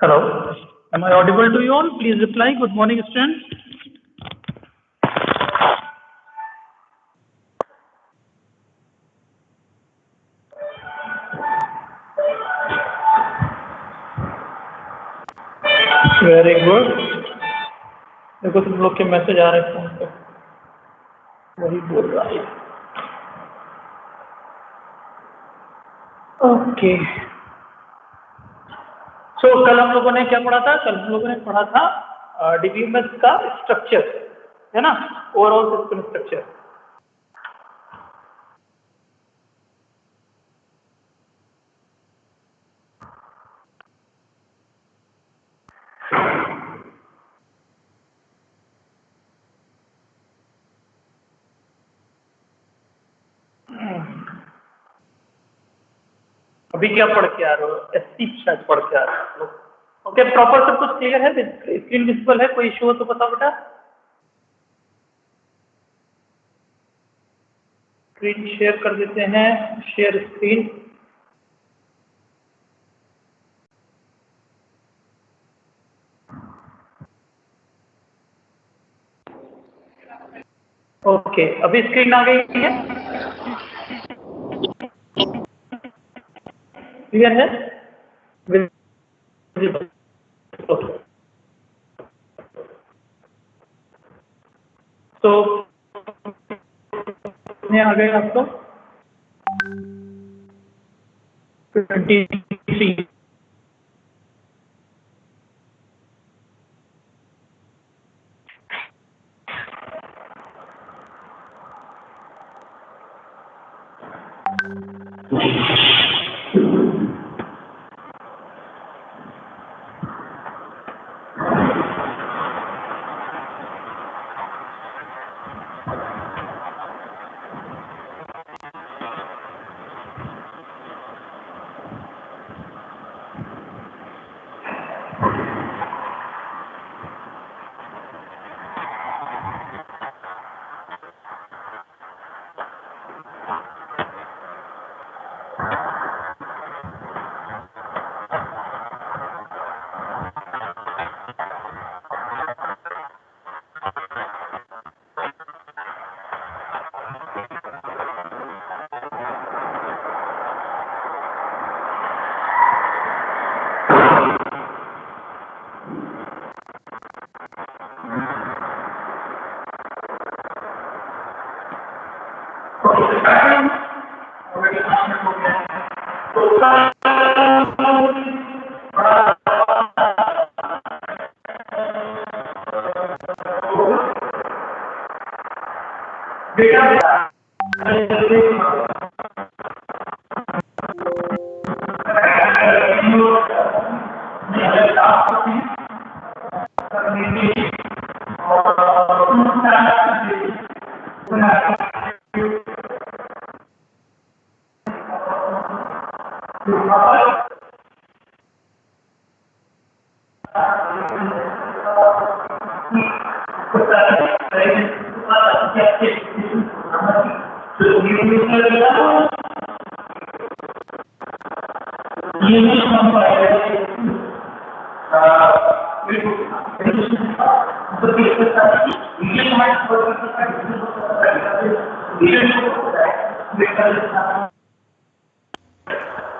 Hello. Am I audible to you all? Please reply. Good morning, students. Very good. देखो तुम लोग के message आ रहे हैं फोन पे, वही बोल रहा है। ओके। सो कल हम लोगों ने क्या पढ़ा था? कल हम लोगों ने पढ़ा था डीबीएमएस का स्ट्रक्चर, है ना, ओवरऑल सिस्टम स्ट्रक्चर। अभी क्या पढ़ के आ रहे हो? एससी शायद पढ़ के आ रहे हो। ओके, प्रॉपर सब कुछ क्लियर है? स्क्रीन विजिबल है? कोई इशू हो तो बताओ बेटा। स्क्रीन शेयर कर देते हैं, शेयर स्क्रीन। ओके, अभी स्क्रीन आ गई है, क्लियर है? तो आ गए आपको 23।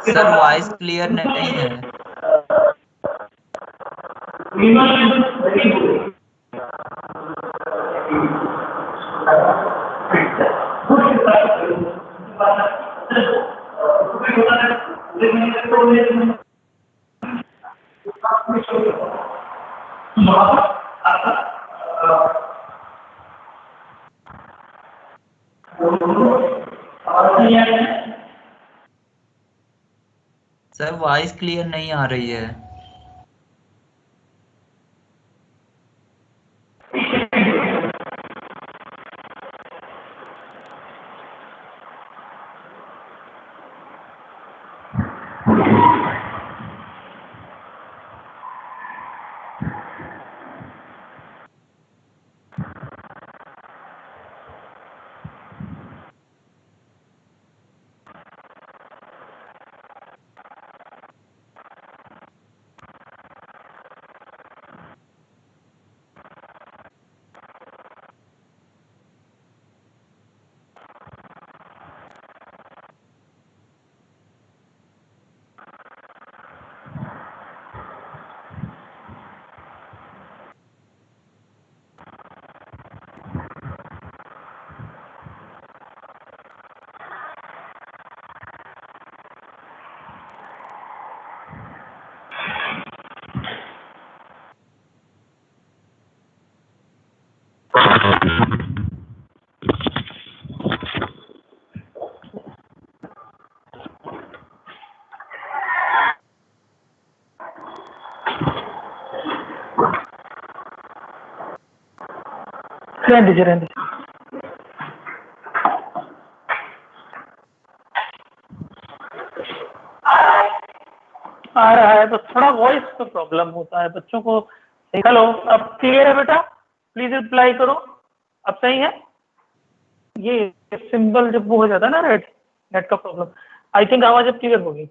सर वॉइस क्लियर नहीं है। सर वॉइस क्लियर नहीं आ रही है। रहने दीजिए, रहने दीजिए। आ रहा है, तो थोड़ा वॉइस का प्रॉब्लम होता है बच्चों को। हेलो, अब क्लियर है बेटा? प्लीज रिप्लाई करो। अब सही है? ये सिंबल जब वो हो जाता है ना रेड, नेट का प्रॉब्लम, आई थिंक आवाज अब क्लियर होगी।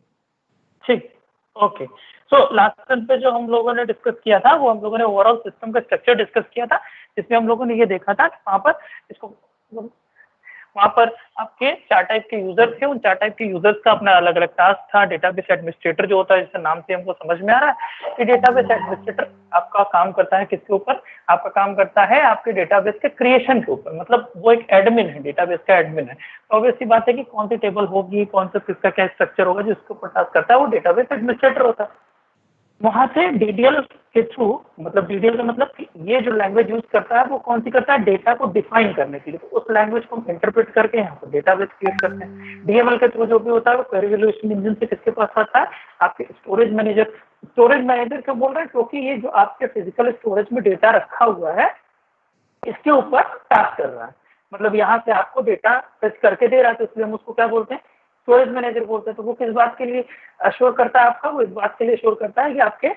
ठीक, ओके। सो लास्ट टाइम पे जो हम लोगों ने डिस्कस किया था, वो हम लोगों ने ओवरऑल सिस्टम का स्ट्रक्चर डिस्कस किया था, जिसमें हम लोगों ने ये देखा था कि वहाँ पर आपके 4 टाइप के यूजर थे। उन 4 टाइप के यूजर्स का अपना अलग अलग टास्क था। डेटाबेस एडमिनिस्ट्रेटर जो होता है, जिससे नाम से हमको समझ में आ रहा है कि डेटाबेस एडमिनिस्ट्रेटर आपका काम करता है किसके ऊपर? आपका काम करता है आपके डेटाबेस के क्रिएशन के ऊपर, मतलब वो एक एडमिन है, डेटाबेस का एडमिन है। तो ऑब्वियसली बात है कि कौन सी टेबल होगी, कौन सा किसका क्या स्ट्रक्चर होगा, जिसके ऊपर टास्क करता है वो डेटाबेस एडमिनिस्ट्रेटर होता है। वहां से डीडीएल के थ्रू, मतलब डीडीएल का मतलब कि ये जो लैंग्वेज यूज करता है वो कौन सी करता है? डेटा को डिफाइन करने के लिए। तो उस लैंग्वेज को हम इंटरप्रेट करके यहाँ पर डेटाबेस क्रिएट करते हैं। डीएमएल के थ्रू जो भी होता है वो क्वेरी वैल्यूएशन इंजन से किसके पास आता है? आपके स्टोरेज मैनेजर। स्टोरेज मैनेजर क्यों बोल रहे हैं? क्योंकि ये जो आपके फिजिकल स्टोरेज में डेटा रखा हुआ है, इसके ऊपर टास्क कर रहा है। मतलब यहाँ से आपको डेटा फेच करके दे रहा है, तो इसलिए हम उसको क्या बोलते हैं? स्टोरेज मैनेजर बोलते हैं। तो वो किस बात के लिए अश्योर करता है आपका? वो इस बात के लिए अश्योर करता है कि आपके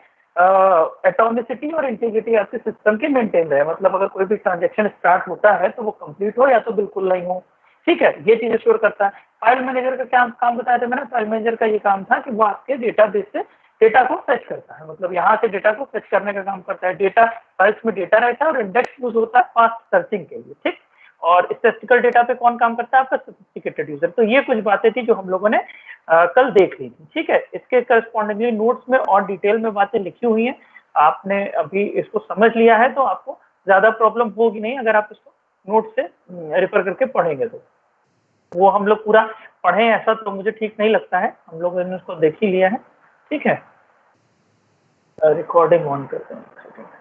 एटॉमिसिटी और इंटीग्रिटी आपके सिस्टम की मेंटेन रहे। मतलब अगर कोई भी ट्रांजेक्शन स्टार्ट होता है तो वो कंप्लीट हो या तो बिल्कुल नहीं हो। ठीक है, ये चीज अश्योर करता है। फाइल मैनेजर का क्या काम बताया था मैंने? फाइल मैनेजर का ये काम था कि वो आपके डेटाबेस से डेटा को फेच करता है, मतलब यहाँ से डेटा को फेच करने का काम करता है। डेटा फाइल्स में डेटा रहता है और इंडेक्स यूज होता है फास्ट सर्चिंग के लिए। ठीक, और स्टैटिस्टिकल डेटा पे कौन काम करता है? आपका सोफिस्टिकेटेड यूजर। तो ये कुछ बातें थी जो हम लोगों ने कल देख ली थी। ठीक है, इसके करस्पॉन्डिंगली नोट्स में और डिटेल में बातें लिखी हुई हैं। आपने अभी इसको समझ लिया है तो आपको ज्यादा प्रॉब्लम होगी नहीं अगर आप इसको नोट से रेफर करके पढ़ेंगे तो। वो हम लोग पूरा पढ़े ऐसा तो मुझे ठीक नहीं लगता है, हम लोगों ने उसको देख ही लिया है। ठीक है, रिकॉर्डिंग ऑन करते हैं।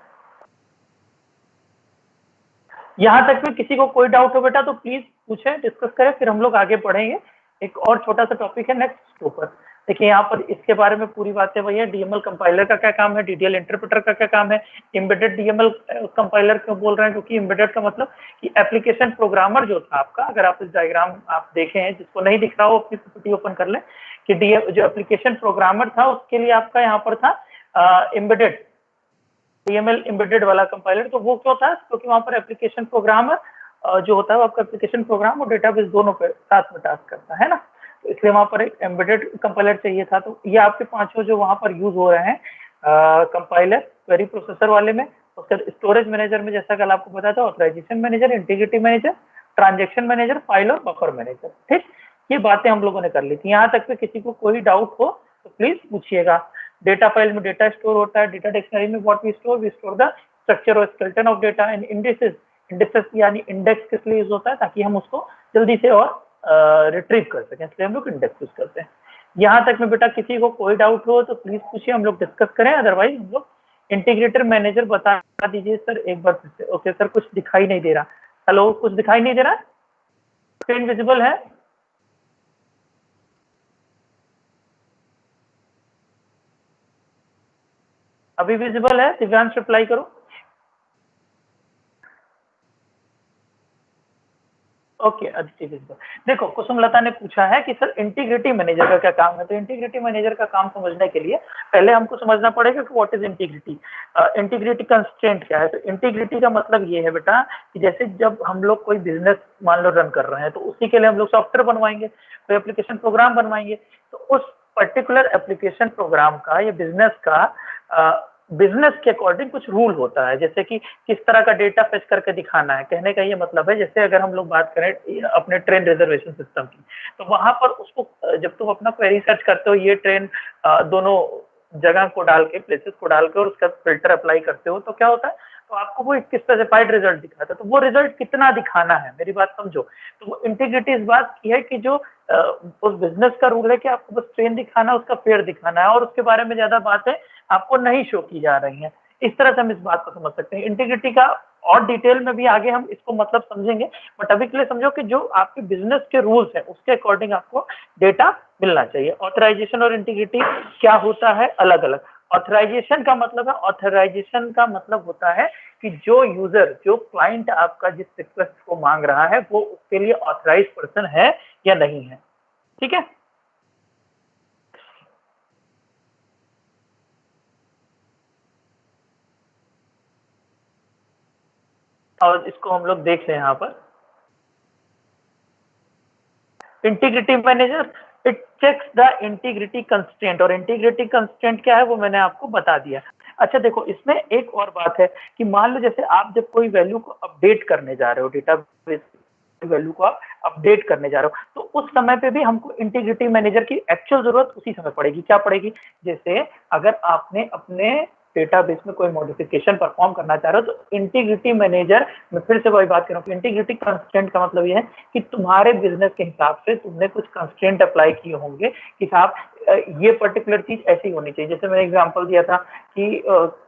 यहाँ तक में किसी को कोई डाउट हो बेटा तो प्लीज पूछे, डिस्कस करें, फिर हम लोग आगे बढ़ेंगे। एक और छोटा सा टॉपिक है नेक्स्ट के ऊपर। देखिए यहाँ पर इसके बारे में पूरी बातें वही है। डीएमएल कंपाइलर का क्या काम है, डीडीएल इंटरप्रेटर का क्या काम है, एम्बेडेड डीएमएल कंपाइलर क्यों बोल रहे हैं? क्योंकि एम्बेडेड का मतलब कि एप्लीकेशन प्रोग्रामर जो था आपका, अगर आप इस डायग्राम आप देखें हैं, जिसको नहीं दिख रहा हो अपनी पीपीटी ओपन कर लें, कि जो एप्लीकेशन प्रोग्रामर था उसके लिए आपका यहाँ पर था एम्बेडेड डीएमएल एम्बेडेड वाला कंपाइलर। तो वो क्यों था? क्योंकि वहां पर एप्लीकेशन प्रोग्रामर जो होता है वो आपका एप्लीकेशन प्रोग्राम और डेटाबेस दोनों पे साथ में टास्क करता है ना, तो इसलिए वहां पर एक एम्बेडेड कंपाइलर चाहिए था। तो ये आपके पांचों जो वहां पर यूज हो रहे हैं कंपाइलर, क्वेरी प्रोसेसर वाले में, उसके स्टोरेज मैनेजर में जैसा कल आपको बताया था, authorization manager, integrity manager, transaction manager, file और बफर मैनेजर। ठीक, ये बातें हम लोगों ने कर ली थी। यहाँ तक पे किसी को कोई डाउट हो तो प्लीज पूछिएगा। डेटा फाइल में डेटा स्टोर होता है, डेटा डिक्शनरी में what we store the structure और skeleton of data and indices. Indices यानी इंडेक्स किस लिए यूज होता है? ताकि हम उसको जल्दी से और रिट्रीव कर सकें, इसलिए हम लोग इंडेक्स यूज करते हैं। यहाँ तक में बेटा किसी को कोई डाउट हो तो प्लीज पूछिए, हम लोग डिस्कस करें, अदरवाइज हम लोग इंटीग्रेटर मैनेजर बता दीजिए सर एक बार फिर से। ओके सर, कुछ दिखाई नहीं दे रहा। हेलो, कुछ दिखाई नहीं दे रहा? स्क्रीन विजिबल है? अभी विजिबल है? दिव्यांश रिप्लाई करो। Okay, Aditi visible. देखो, कुसुमलता ने पूछा है कि सर इंटीग्रिटी मैनेजर का क्या काम है। तो इंटीग्रिटी मैनेजर का काम समझने के लिए पहले हमको समझना पड़ेगा कि what is integrity. Integrity constraint क्या है? तो इंटीग्रिटी का मतलब ये है बेटा कि जैसे जब हम लोग कोई बिजनेस मान लो रन कर रहे हैं, तो उसी के लिए हम लोग सॉफ्टवेयर बनवाएंगे, तो एप्लीकेशन प्रोग्राम बनवाएंगे। तो उस पर्टिकुलर एप्लीकेशन प्रोग्राम का या बिजनेस का बिजनेस के अकॉर्डिंग कुछ रूल होता है, जैसे कि किस तरह का डेटा फेच करके दिखाना है। कहने का ये मतलब है, जैसे अगर हम लोग बात करें अपने ट्रेन रिजर्वेशन सिस्टम की, तो वहां पर उसको जब तुम अपना क्वेरी सर्च करते हो, ये ट्रेन दोनों जगह को डाल के, प्लेसेस को डाल के और उसका फिल्टर अप्लाई करते हो, तो क्या होता है? तो आपको वो एक स्पेसिफाइड रिजल्ट दिखाता है। तो वो रिजल्ट कितना दिखाना है, मेरी बात समझो। तो वो इंटीग्रिटी इस बात की है कि जो उस बिजनेस का रूल है कि आपको बस ट्रेन दिखाना है, उसका फेयर दिखाना है, और उसके बारे में ज्यादा बातें आपको नहीं शो की जा रही हैं। इस तरह से हम इस बात को समझ सकते हैं। इंटीग्रिटी का और डिटेल में भी आगे हम इसको मतलब समझेंगे, बट अभी के लिए समझो कि जो आपके बिजनेस के रूल्स हैं उसके अकॉर्डिंग आपको डेटा मिलना चाहिए। ऑथराइजेशन और इंटीग्रिटी क्या होता है? अलग अलग। ऑथराइजेशन का मतलब होता है कि जो यूजर, जो क्लाइंट आपका जिस रिक्वेस्ट को मांग रहा है वो उसके लिए ऑथराइज पर्सन है या नहीं है। ठीक है, और इसको हम लोग देख लें यहाँ पर। Integrity manager, it checks the integrity constraint, और इंटीग्रिटी कंस्ट्रेंट क्या है वो मैंने आपको बता दिया। अच्छा देखो, इसमें एक और बात है कि मान लो जैसे आप जब कोई वैल्यू को अपडेट करने जा रहे हो, डेटाबेस वैल्यू को आप अपडेट करने जा रहे हो, तो उस समय पे भी हमको इंटीग्रिटी मैनेजर की एक्चुअल जरूरत उसी समय पड़ेगी। क्या पड़ेगी? जैसे अगर आपने अपने डेटाबेस में कोई मॉडिफिकेशन परफॉर्म करना चाह रहे हो तो इंटीग्रिटी मैनेजर, मैं फिर से वही बात कर रहा हूँ, इंटीग्रिटी कंस्ट्रेंट का मतलब ये है कि तुम्हारे बिजनेस के हिसाब से तुमने कुछ कंस्ट्रेंट अप्लाई किए होंगे कि साहब ये पर्टिकुलर चीज ऐसी होनी चाहिए। जैसे मैंने एग्जांपल दिया था कि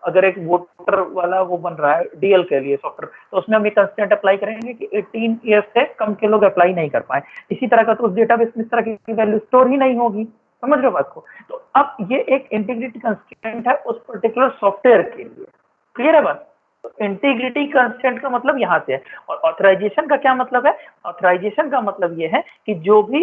अगर एक वोटर वाला वो बन रहा है डीएल के लिए सॉफ्टवेयर, तो उसमें हम ये कंस्ट्रेंट अप्लाई करेंगे कि 18 ईयर्स से कम के लोग अप्लाई नहीं कर पाए। इसी तरह का तो उस डेटाबेस में इस तरह की वैल्यू स्टोर ही नहीं होगी। समझ रहे हो बात को? तो अब ये एक इंटीग्रिटी कंस्ट्रेंट है उस पर्टिकुलर सॉफ्टवेयर के लिए। क्लियर है बात? तो इंटीग्रिटी कंस्ट्रेंट का मतलब यहाँ से है। और ऑथराइजेशन का क्या मतलब है? ऑथराइजेशन का मतलब ये है कि जो भी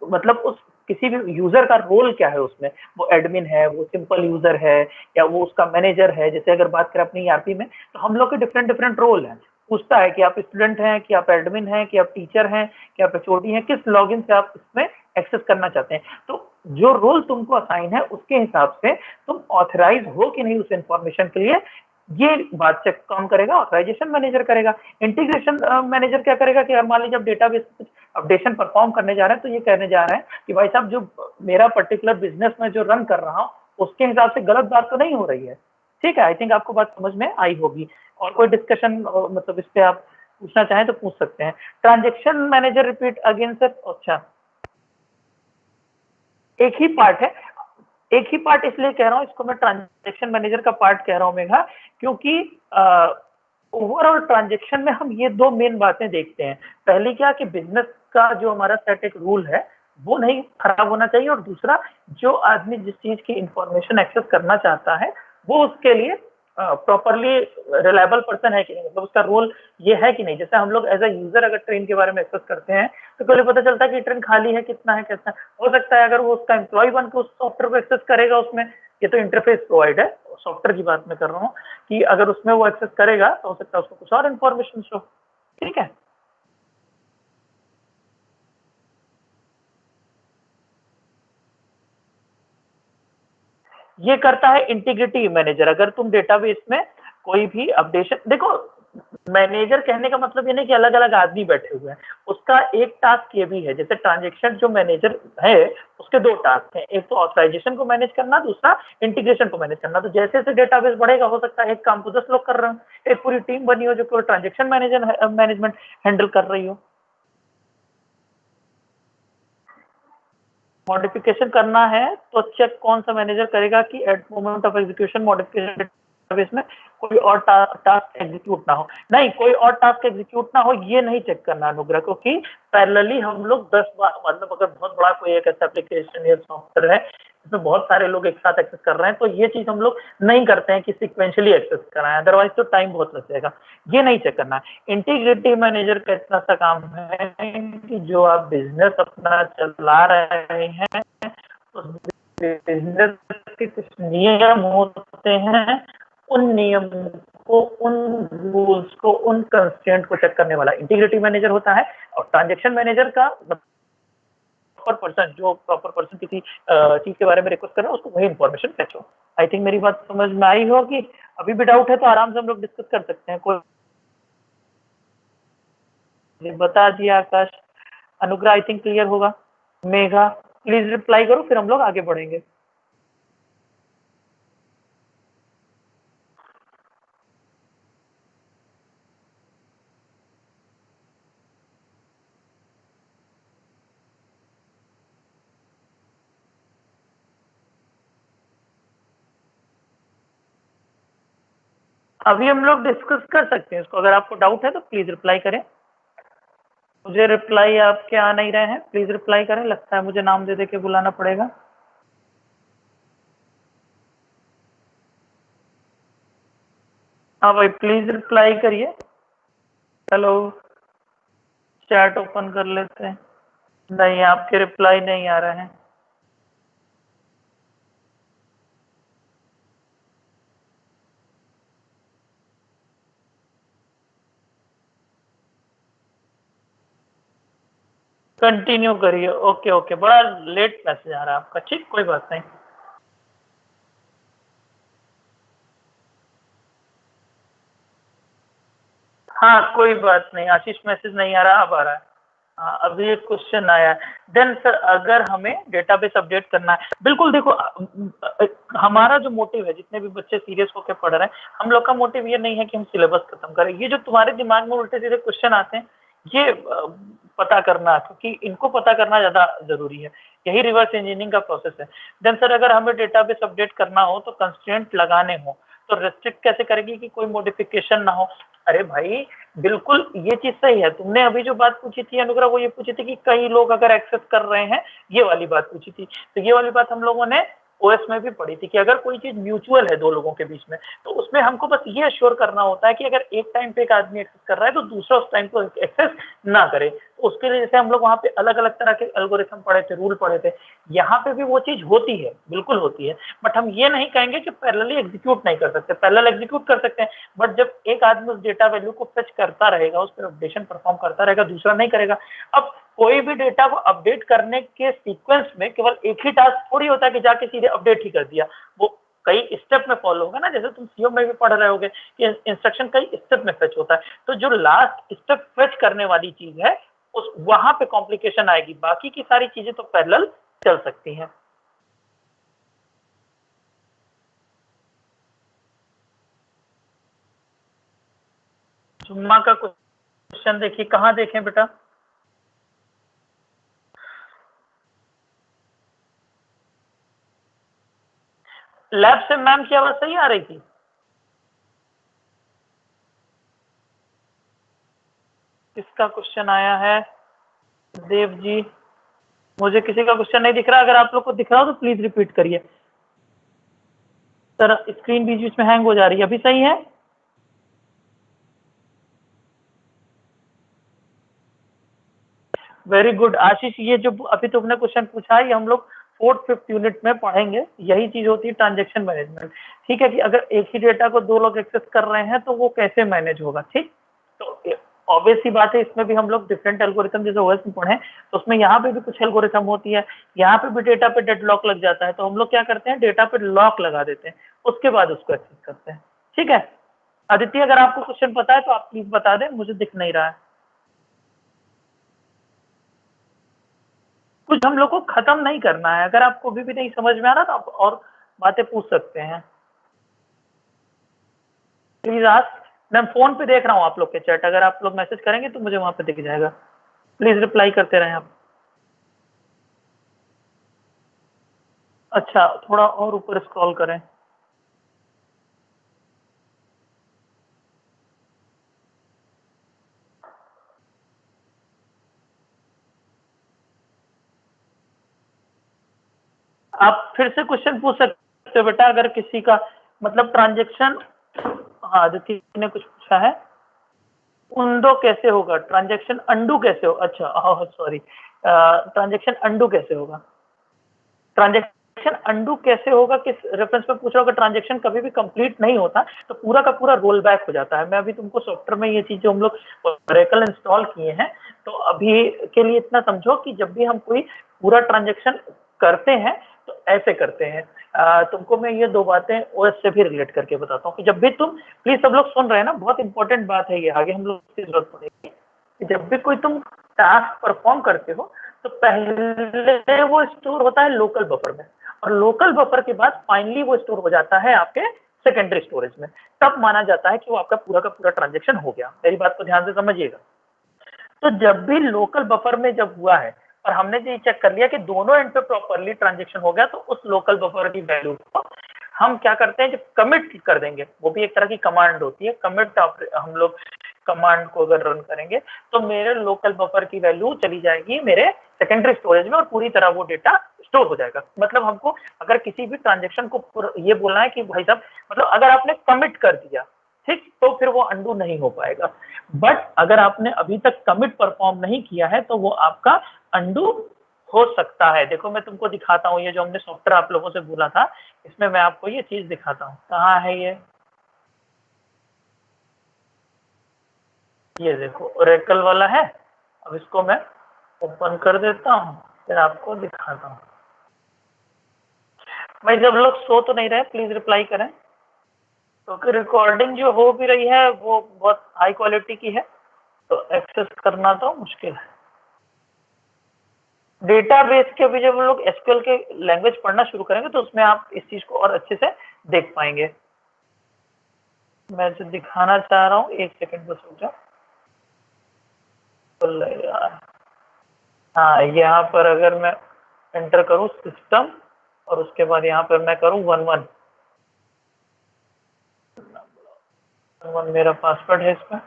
मतलब उस किसी भी यूजर का रोल क्या है उसमें, वो एडमिन है, वो सिंपल यूजर है, या वो उसका मैनेजर है। जैसे अगर बात करें अपनी ईआरपी में, तो हम लोग के डिफरेंट डिफरेंट रोल हैं। पूछता है कि आप स्टूडेंट हैं, कि आप एडमिन हैं, कि आप टीचर हैं, कि आप एचओडी हैं, किस लॉगिन से आप इसमें एक्सेस करना चाहते हैं। तो जो रोल तुमको असाइन है उसके हिसाब से तुम ऑथराइज हो कि नहीं उस इंफॉर्मेशन के लिए, ये बात चेक कौन करेगा? ऑथराइजेशन मैनेजर करेगा। इंटीग्रेशन मैनेजर क्या करेगा कि मान लीजिए जब डेटाबेस कुछ अपडेशन परफॉर्म करने जा रहे हैं, तो ये कहने जा रहे हैं कि भाई साहब जो मेरा पर्टिकुलर बिजनेस में जो रन कर रहा हूँ उसके हिसाब से गलत बात तो नहीं हो रही है। ठीक है, आई थिंक आपको बात समझ में आई होगी। और कोई डिस्कशन मतलब इस पे आप पूछना चाहें तो पूछ सकते हैं। Transaction manager repeat again sir. अच्छा, एक ही पार्ट है, एक ही पार्ट इसलिए कह रहा हूँ इसको मैं ट्रांजेक्शन मैनेजर का पार्ट कह रहा हूँ मेघा, क्योंकि ओवरऑल ट्रांजेक्शन में हम ये दो मेन बातें देखते हैं। पहली क्या कि बिजनेस का जो हमारा सेट एक रूल है वो नहीं खराब होना चाहिए, और दूसरा जो आदमी जिस चीज की इंफॉर्मेशन एक्सेस करना चाहता है वो उसके लिए प्रॉपरली रिलायबल पर्सन है कि नहीं, मतलब उसका रोल ये है कि नहीं। जैसे हम लोग एज अ यूजर अगर ट्रेन के बारे में एक्सेस करते हैं तो पहले पता चलता है कि ट्रेन खाली है, कितना है, कैसा है। हो सकता है अगर वो उसका एम्प्लॉय बन के उस सॉफ्टवेयर को एक्सेस करेगा, उसमें ये तो इंटरफेस प्रोवाइड है, सॉफ्टवेयर की बात मैं कर रहा हूँ, कि अगर उसमें वो एक्सेस करेगा तो हो सकता है उसको कुछ और इन्फॉर्मेशन शो। ठीक है, ये करता है इंटीग्रिटी मैनेजर। अगर तुम डेटाबेस में कोई भी अपडेशन, देखो मैनेजर कहने का मतलब ये नहीं कि अलग अलग आदमी बैठे हुए हैं, उसका एक टास्क ये भी है। जैसे ट्रांजेक्शन जो मैनेजर है उसके दो टास्क हैं, एक तो ऑथराइजेशन को मैनेज करना, दूसरा इंटीग्रेशन को मैनेज करना। तो जैसे जैसे डेटाबेस बढ़ेगा हो सकता है एक काम को 10 लोग कर रहे हो, एक पूरी टीम बनी हो जो केवल ट्रांजेक्शन मैनेजमेंट हैंडल कर रही हो। मॉडिफिकेशन करना है तो चेक कौन सा मैनेजर करेगा कि at moment of execution modification database में कोई और टास्क एग्जीक्यूट ना हो। नहीं, कोई और टास्क एग्जीक्यूट ना हो ये नहीं चेक करना अनुग्रह, क्योंकि पैरेलली हम लोग 10 बार, मतलब अगर बहुत बड़ा कोई एक ऐसा एप्लीकेशन या सॉफ्टवेयर है जिसमें बहुत सारे लोग एक साथ एक्सेस कर रहे हैं, तो ये चीज हम लोग नहीं करते हैं कि सिक्वेंशियली एक्सेस कराएं, अदरवाइज तो टाइम बहुत लग जाएगा। ये नहीं चेक करना है। इंटीग्रिटी मैनेजर का इतना सा काम है कि जो आप बिजनेस अपना चला रहे हैं उस बिजनेस के कुछ नियम होते हैं, उन नियम को, उन रूल्स को, उन कंस्ट्रेंट को चेक करने वाला इंटीग्रिटी मैनेजर होता है। और ट्रांजेक्शन मैनेजर का प्रॉपर पर्सन, जो प्रॉपर पर्सन किसी चीज के बारे में रिक्वेस्ट कर रहा है उसको वही इन्फॉर्मेशन फेच हो। आई थिंक मेरी बात समझ में आई होगी। अभी भी डाउट है तो आराम से हम लोग डिस्कस कर सकते हैं। कोई बता दिया आकाश, अनुग्रह आई थिंक क्लियर होगा। मेघा प्लीज रिप्लाई करो फिर हम लोग आगे बढ़ेंगे। अभी हम लोग डिस्कस कर सकते हैं इसको, अगर आपको डाउट है तो प्लीज रिप्लाई करें। मुझे रिप्लाई आपके आ नहीं रहे हैं, प्लीज रिप्लाई करें। लगता है मुझे नाम दे दे के बुलाना पड़ेगा। हाँ भाई प्लीज रिप्लाई करिए। हेलो, चैट ओपन कर लेते हैं। नहीं, आपके रिप्लाई नहीं आ रहे हैं। कंटिन्यू करिए। ओके ओके, बड़ा लेट मैसेज आ रहा है आपका। ठीक, कोई बात नहीं। हाँ कोई बात नहीं, आशीष मैसेज नहीं आ रहा, अब आ रहा है। हाँ, अभी एक क्वेश्चन आया है। देन सर, अगर हमें डेटाबेस अपडेट करना है, बिल्कुल देखो हमारा जो मोटिव है, जितने भी बच्चे सीरियस होकर पढ़ रहे हैं, हम लोग का मोटिव ये नहीं है कि हम सिलेबस खत्म करें। ये जो तुम्हारे दिमाग में उल्टे सीधे क्वेश्चन आते हैं, ये पता करना, क्योंकि इनको पता करना ज्यादा जरूरी है। यही रिवर्स इंजीनियरिंग का प्रोसेस है। देन सर, अगर हमें डेटाबेस अपडेट करना हो तो कंस्ट्रेंट लगाने हो तो रेस्ट्रिक्ट कैसे करेगी कि कोई मॉडिफिकेशन ना हो? अरे भाई, बिल्कुल ये चीज सही है। तुमने अभी जो बात पूछी थी अनुग्रह, वो ये पूछी थी कि कई लोग अगर एक्सेस कर रहे हैं, ये वाली बात पूछी थी। तो ये वाली बात हम लोगों ने ओएस में भी पढ़ी थी कि अगर कोई चीज म्यूचुअल है दो लोगों के बीच में, तो उसमें हमको बस ये अश्योर करना होता है कि अगर एक टाइम पे एक आदमी एक्सेस कर रहा है तो दूसरा उस टाइम को एक्सेस ना करे। तो उसके लिए जैसे हम लोग वहाँ पे अलग अलग तरह के एल्गोरिथम पढ़े थे, रूल पढ़े थे, यहाँ पे भी वो चीज होती है, बिल्कुल होती है। बट हम ये नहीं कहेंगे कि पैरेलली एग्जीक्यूट नहीं कर सकते, पैरेलल एग्जीक्यूट कर सकते हैं। बट जब एक आदमी उस डेटा वैल्यू को फेच करता रहेगा, उस पर अपडेशन परफॉर्म करता रहेगा, दूसरा नहीं करेगा। अब कोई भी डेटा को अपडेट करने के सीक्वेंस में केवल एक ही टास्क थोड़ी होता है कि जाके सीधे अपडेट ही कर दिया। वो कई स्टेप में फॉलो होगा ना, जैसे तुम सीओ में भी पढ़ रहे होगे कि इंस्ट्रक्शन कई स्टेप में फेच होता है। तो जो लास्ट स्टेप फेच करने वाली चीज है, उस वहां पे कॉम्प्लिकेशन आएगी। बाकी की सारी चीजें तो पैरेलल चल सकती हैं। जुम्मा का क्वेश्चन देखिए, कहाँ देखें बेटा? लैब से मैम की आवाज सही आ रही थी? किसका क्वेश्चन आया है? देव जी, मुझे किसी का क्वेश्चन नहीं दिख रहा। अगर आप लोग को दिख रहा हो तो प्लीज रिपीट करिए। सर, स्क्रीन बीच बीच में हैंग हो जा रही है, अभी सही है? वेरी गुड आशीष, ये जो अभी तुमने क्वेश्चन पूछा है, ये हम लोग 4th 5th यूनिट में पढ़ेंगे। यही चीज होती है ट्रांजेक्शन मैनेजमेंट। ठीक है, कि अगर एक ही डेटा को दो लोग एक्सेस कर रहे हैं तो वो कैसे मैनेज होगा। ठीक, तो ऑब्वियस सी बात है, इसमें भी हम लोग डिफरेंट एल्गोरिथम जैसे ओएस में पढ़े, तो उसमें यहाँ पे भी कुछ एल्गोरिथम होती है। यहाँ पे भी डेटा पे डेडलॉक लग जाता है, तो हम लोग क्या करते हैं, डेटा पे लॉक लगा देते हैं, उसके बाद उसको एक्सेस करते हैं। ठीक है आदित्य, अगर आपको क्वेश्चन पता है तो आप प्लीज बता दें, मुझे दिख नहीं रहा है। कुछ हम लोग को खत्म नहीं करना है। अगर आपको अभी भी नहीं समझ में आ रहा तो आप और बातें पूछ सकते हैं, प्लीज आस्क। मैं फोन पे देख रहा हूँ आप लोग के चैट, अगर आप लोग मैसेज करेंगे तो मुझे वहां पे दिख जाएगा। प्लीज रिप्लाई करते रहें आप। अच्छा, थोड़ा और ऊपर स्क्रॉल करें। आप फिर से क्वेश्चन पूछ सकते हो बेटा, अगर किसी का मतलब ट्रांजेक्शन। हाँ, आदित्य ने कुछ पूछा है, उंडो कैसे होगा, ट्रांजेक्शन अंडू कैसे हो? अच्छा सॉरी, ट्रांजेक्शन अंडू कैसे होगा? ट्रांजेक्शन अंडू कैसे होगा किस रेफरेंस पे पूछ रहा होगा? ट्रांजेक्शन कभी भी कंप्लीट नहीं होता, तो पूरा का पूरा रोल बैक हो जाता है। मैं अभी तुमको सॉफ्टवेयर में ये चीज जो हम लोग ओरेकल इंस्टॉल किए हैं, तो अभी के लिए इतना समझो कि जब भी हम कोई पूरा ट्रांजेक्शन करते हैं तो ऐसे करते हैं। तुमको मैं ये दो बातें ओएस से भी रिलेट करके बताता हूँ कि जब भी तुम, प्लीज सब लोग सुन रहे हैं ना, बहुत इंपॉर्टेंट बात है ये, आगे हम लोग की जरूरत पड़ेगी कि जब भी कोई तुम टास्क परफॉर्म करते हो तो पहले वो स्टोर होता है लोकल बफर में, और लोकल बफर के बाद फाइनली वो स्टोर हो जाता है आपके सेकेंडरी स्टोरेज में। तब माना जाता है कि वो आपका पूरा का पूरा ट्रांजेक्शन हो गया। मेरी बात को ध्यान से समझिएगा। तो जब भी लोकल बफर में जब हुआ है और हमने ये चेक कर लिया कि दोनों एंड पे प्रॉपरली ट्रांजेक्शन हो गया, तो उस लोकल बफर की वैल्यू को हम क्या करते हैं, जब कमिट कर देंगे, वो भी एक तरह की कमांड होती है कमिट, हम लोग कमांड को अगर रन करेंगे तो मेरे लोकल बफर की वैल्यू चली जाएगी मेरे सेकेंडरी स्टोरेज में और पूरी तरह वो डेटा स्टोर हो जाएगा। मतलब हमको अगर किसी भी ट्रांजेक्शन को ये बोलना है कि भाई साहब, मतलब अगर आपने कमिट कर दिया ठीक, तो फिर वो अंडू नहीं हो पाएगा। बट अगर आपने अभी तक कमिट परफॉर्म नहीं किया है तो वो आपका अंडू हो सकता है। देखो मैं तुमको दिखाता हूँ, ये जो हमने सॉफ्टवेयर आप लोगों से बोला था, इसमें मैं आपको ये चीज दिखाता हूँ। कहाँ है ये देखो ओरेकल वाला है। अब इसको मैं ओपन कर देता हूँ, फिर आपको दिखाता हूँ। भाई जब लोग सो तो नहीं रहे, प्लीज रिप्लाई करें। तो रिकॉर्डिंग जो हो भी रही है वो बहुत हाई क्वालिटी की है, तो एक्सेस करना तो मुश्किल है। डेटाबेस के भी जब हम लोग एसक्यूएल के लैंग्वेज पढ़ना शुरू करेंगे तो उसमें आप इस चीज को और अच्छे से देख पाएंगे। मैं जो दिखाना चाह रहा हूँ, एक सेकंड बस रुक जाओ। हाँ, यहाँ पर अगर मैं एंटर करूँ सिस्टम और उसके बाद यहाँ पर मैं करूँ 11 मेरा पासवर्ड है इसमें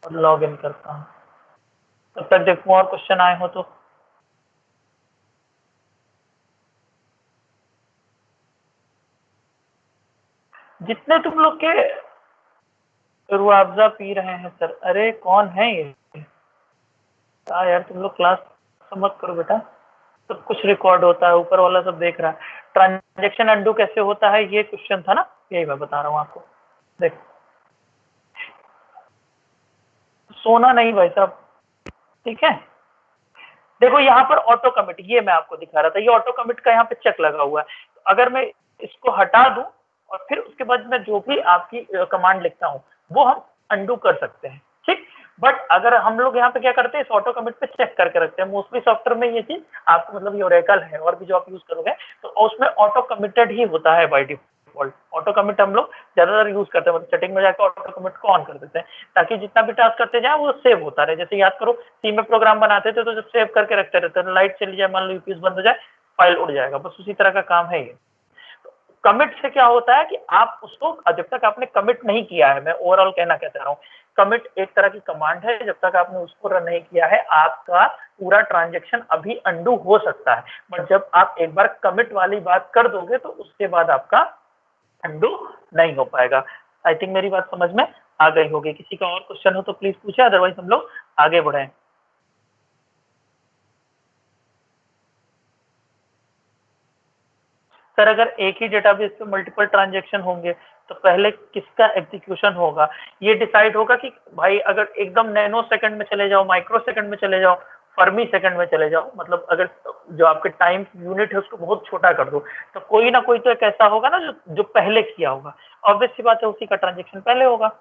और लॉग इन करता हूँ। तब तक देखूँ और क्वेश्चन आए हो तो। जितने तुम लोग के रुआवजा पी रहे हैं सर, अरे कौन है ये? यार तुम लोग क्लास मत करो बेटा, सब कुछ रिकॉर्ड होता है, ऊपर वाला सब देख रहा है। ट्रांजेक्शन अंडू कैसे होता है ये क्वेश्चन था ना, यही मैं बता रहा हूँ आपको। देखो सोना नहीं भाई साहब, ठीक है। देखो यहाँ पर ऑटो कमिट, ये मैं आपको दिखा रहा था, ये ऑटो कमिट का यहाँ पे चेक लगा हुआ है। तो अगर मैं इसको हटा दूं और फिर उसके बाद मैं जो भी आपकी कमांड लिखता हूँ वो हम अंडू कर सकते हैं, ठीक। बट अगर हम लोग यहाँ पे क्या करते हैं, इस ऑटो कमिट पे चेक करके रखते हैं। मोस्टली सॉफ्टवेयर में ये चीज आपको मतलब ये ओरेकल है और भी जो आप यूज करोगे तो उसमें ऑटो कमिटेड ही होता है बाय डिफॉल्ट। ऑटो कमिट हम लोग ज्यादातर यूज करते हैं, मतलब सेटिंग में जाकर ऑटो कमिट को ऑन कर देते हैं ताकि जितना भी टास्क करते जाए वो सेव होता रहे। जैसे याद करो सी में प्रोग्राम बनाते थे तो जब सेव करके रखते रहते हैं, लाइट चली जाए, मान लो यूपीएस बंद हो जाए, फाइल उड़ जाएगा, बस उसी तरह का काम है ये। कमिट से क्या होता है कि आप उसको जब तक आपने कमिट नहीं किया है, मैं ओवरऑल कहना क्या चाह रहा हूँ, कमिट एक तरह की कमांड है, जब तक आपने उसको रन नहीं किया है आपका पूरा ट्रांजेक्शन अभी अंडू हो सकता है। बट जब आप एक बार कमिट वाली बात कर दोगे तो उसके बाद आपका अंडू नहीं हो पाएगा। आई थिंक मेरी बात समझ में आ गई होगी। किसी का और क्वेश्चन हो तो प्लीज पूछे, अदरवाइज हम लोग आगे बढ़े। सर अगर एक ही डेटाबेस पे मल्टीपल ट्रांजेक्शन होंगे तो पहले किसका एग्जीक्यूशन होगा, ये डिसाइड होगा कि भाई अगर एकदम नैनो सेकंड में चले जाओ, माइक्रो सेकंड में चले जाओ, फर्मी सेकंड में चले जाओ, मतलब अगर जो आपके टाइम यूनिट है उसको बहुत छोटा कर दो, तो कोई ना कोई तो एक ऐसा होगा ना जो पहले किया होगा। ऑब्वियस सी बात है, उसी का ट्रांजेक्शन पहले होगा।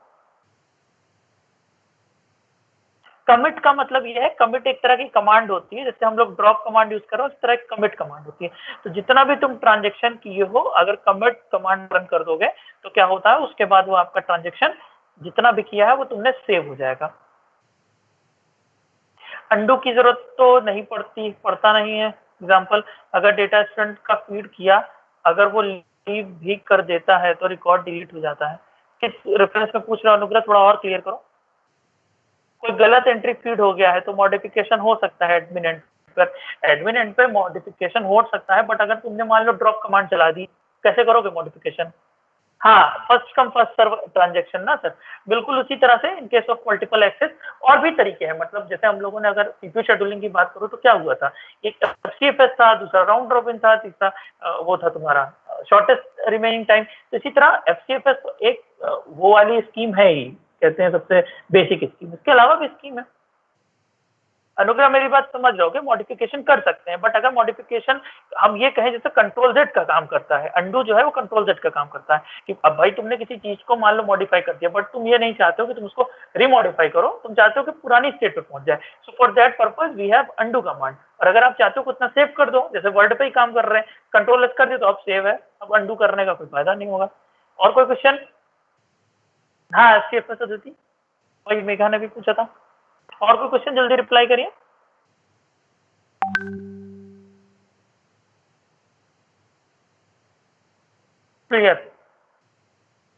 कमिट का मतलब ये है, कमिट एक तरह की कमांड होती है, जैसे हम लोग ड्रॉप कमांड यूज कर रहे हो उस तरह एक कमिट कमांड होती है। तो जितना भी तुम ट्रांजेक्शन किए हो अगर कमिट कमांड रन कर दोगे तो क्या होता है, उसके बाद वो आपका ट्रांजेक्शन जितना भी किया है वो तुमने सेव हो जाएगा। अंडू की जरूरत तो नहीं पड़ता नहीं है। एग्जाम्पल, अगर डेटा स्टूडेंट का फीड किया, अगर वो लीव भी कर देता है तो रिकॉर्ड डिलीट हो जाता है। किस रेफरेंस में पूछ रहा हूँ अनुग्रह, थोड़ा और क्लियर करो। कोई गलत एंट्री फीड हो गया है तो मॉडिफिकेशन हो सकता है एडमिन एंड पर, एडमिन एंड पे मॉडिफिकेशन हो सकता है। बट अगर तुमने मान लो ड्रॉप कमांड चला दी, कैसे करोगे मॉडिफिकेशन? हाँ, first come first serve transaction ना सर, बिल्कुल उसी तरह से in case of multiple access और भी तरीके हैं। मतलब जैसे हम लोगों ने अगर सीपीयू शेड्यूलिंग की बात करो तो क्या हुआ था, एक एफसीएफएस था, दूसरा राउंड रॉबिन था, तीसरा वो था तुम्हारा शॉर्टेस्ट रिमेनिंग टाइम। तो इसी तरह एफसीएफएस एक वो वाली स्कीम है ही, कहते हैं सबसे बेसिक स्कीम। इसके अलावा भी स्कीम है। अनुग्रह मेरी बात समझ रहे हो कि मॉडिफिकेशन कर सकते हैं, बट अगर मॉडिफिकेशन हम ये कहें जैसे कंट्रोल जेड का काम करता है, अंडू जो है वो कंट्रोल जेड का काम करता है कि अब भाई तुमने किसी चीज को मान लो मॉडिफाई कर दिया, बट तुम ये नहीं चाहते हो कि तुम उसको रिमॉडिफाई करो, तुम चाहते हो कि पुरानी स्टेट पे पहुंच जाए। So for that purpose we have undo command. और अगर आप चाहते हो कि उतना सेव कर दो, जैसे वर्ड पे ही काम कर रहे हैं, कंट्रोल एस कर दिया तो अब सेव है, अब अंडू करने का कोई फायदा नहीं होगा। और कोई क्वेश्चन? हाँ, एफसीएफएस अदिति, वही मेघा ने भी पूछा था। और कोई क्वेश्चन जल्दी रिप्लाई करिए। क्लियर?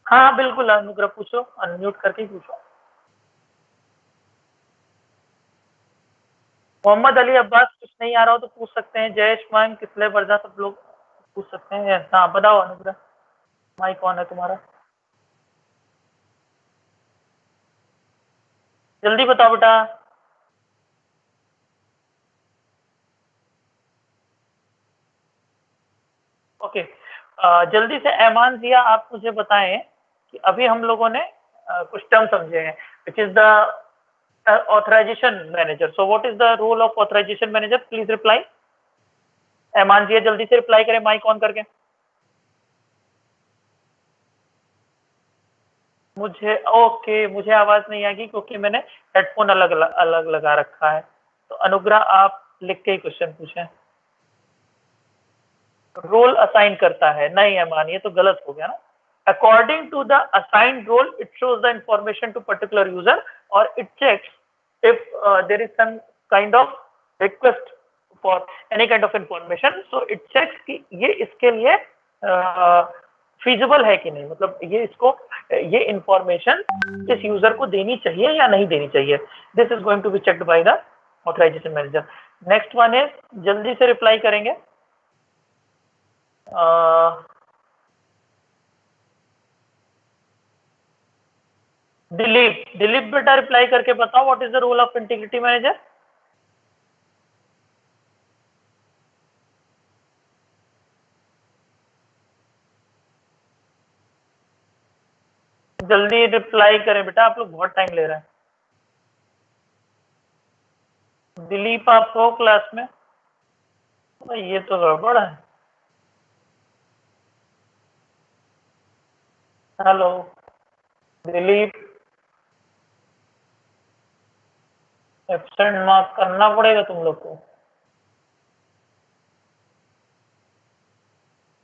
हाँ बिल्कुल अनुग्रह पूछो, अनम्यूट करके ही पूछो। मोहम्मद अली अब्बास कुछ नहीं आ रहा हो तो पूछ सकते हैं। जयेश मैम, किसले वर्जा, सब लोग पूछ सकते हैं। हाँ बताओ अनुग्रह, माइक कौन है तुम्हारा? जल्दी बताओ बेटा। ओके, जल्दी से ऐमान जिया आप मुझे बताएं कि अभी हम लोगों ने कुछ टर्म समझे हैं, which is the authorization manager. So what is the role of authorization manager? Please reply. Aiman Zia जल्दी से रिप्लाई करें माइक ऑन करके। मुझे आवाज नहीं आएगी क्योंकि मैंने हेडफोन अलग लगा रखा है। तो अनुग्रह आप लिख के ही क्वेश्चन पूछें। रोल असाइन करता है, नहीं ऐमान ये तो गलत हो गया ना। According to the assigned role, it shows the information to particular user or it checks if there is some kind of request for any kind of information. So it checks कि ये इसके लिए feasible है कि नहीं, मतलब ये information इस user को देनी चाहिए या नहीं देनी चाहिए। This is going to be checked by the authorization manager. Next one is, जल्दी से reply करेंगे। दिलीप बेटा रिप्लाई करके बताओ what is the role of integrity manager. जल्दी रिप्लाई करें बेटा, आप लोग बहुत टाइम ले रहे हैं। दिलीप आप हो क्लास में? ये तो गड़बड़ है। हेलो दिलीप, एब्सेंट मार्क करना पड़ेगा तुम लोग को।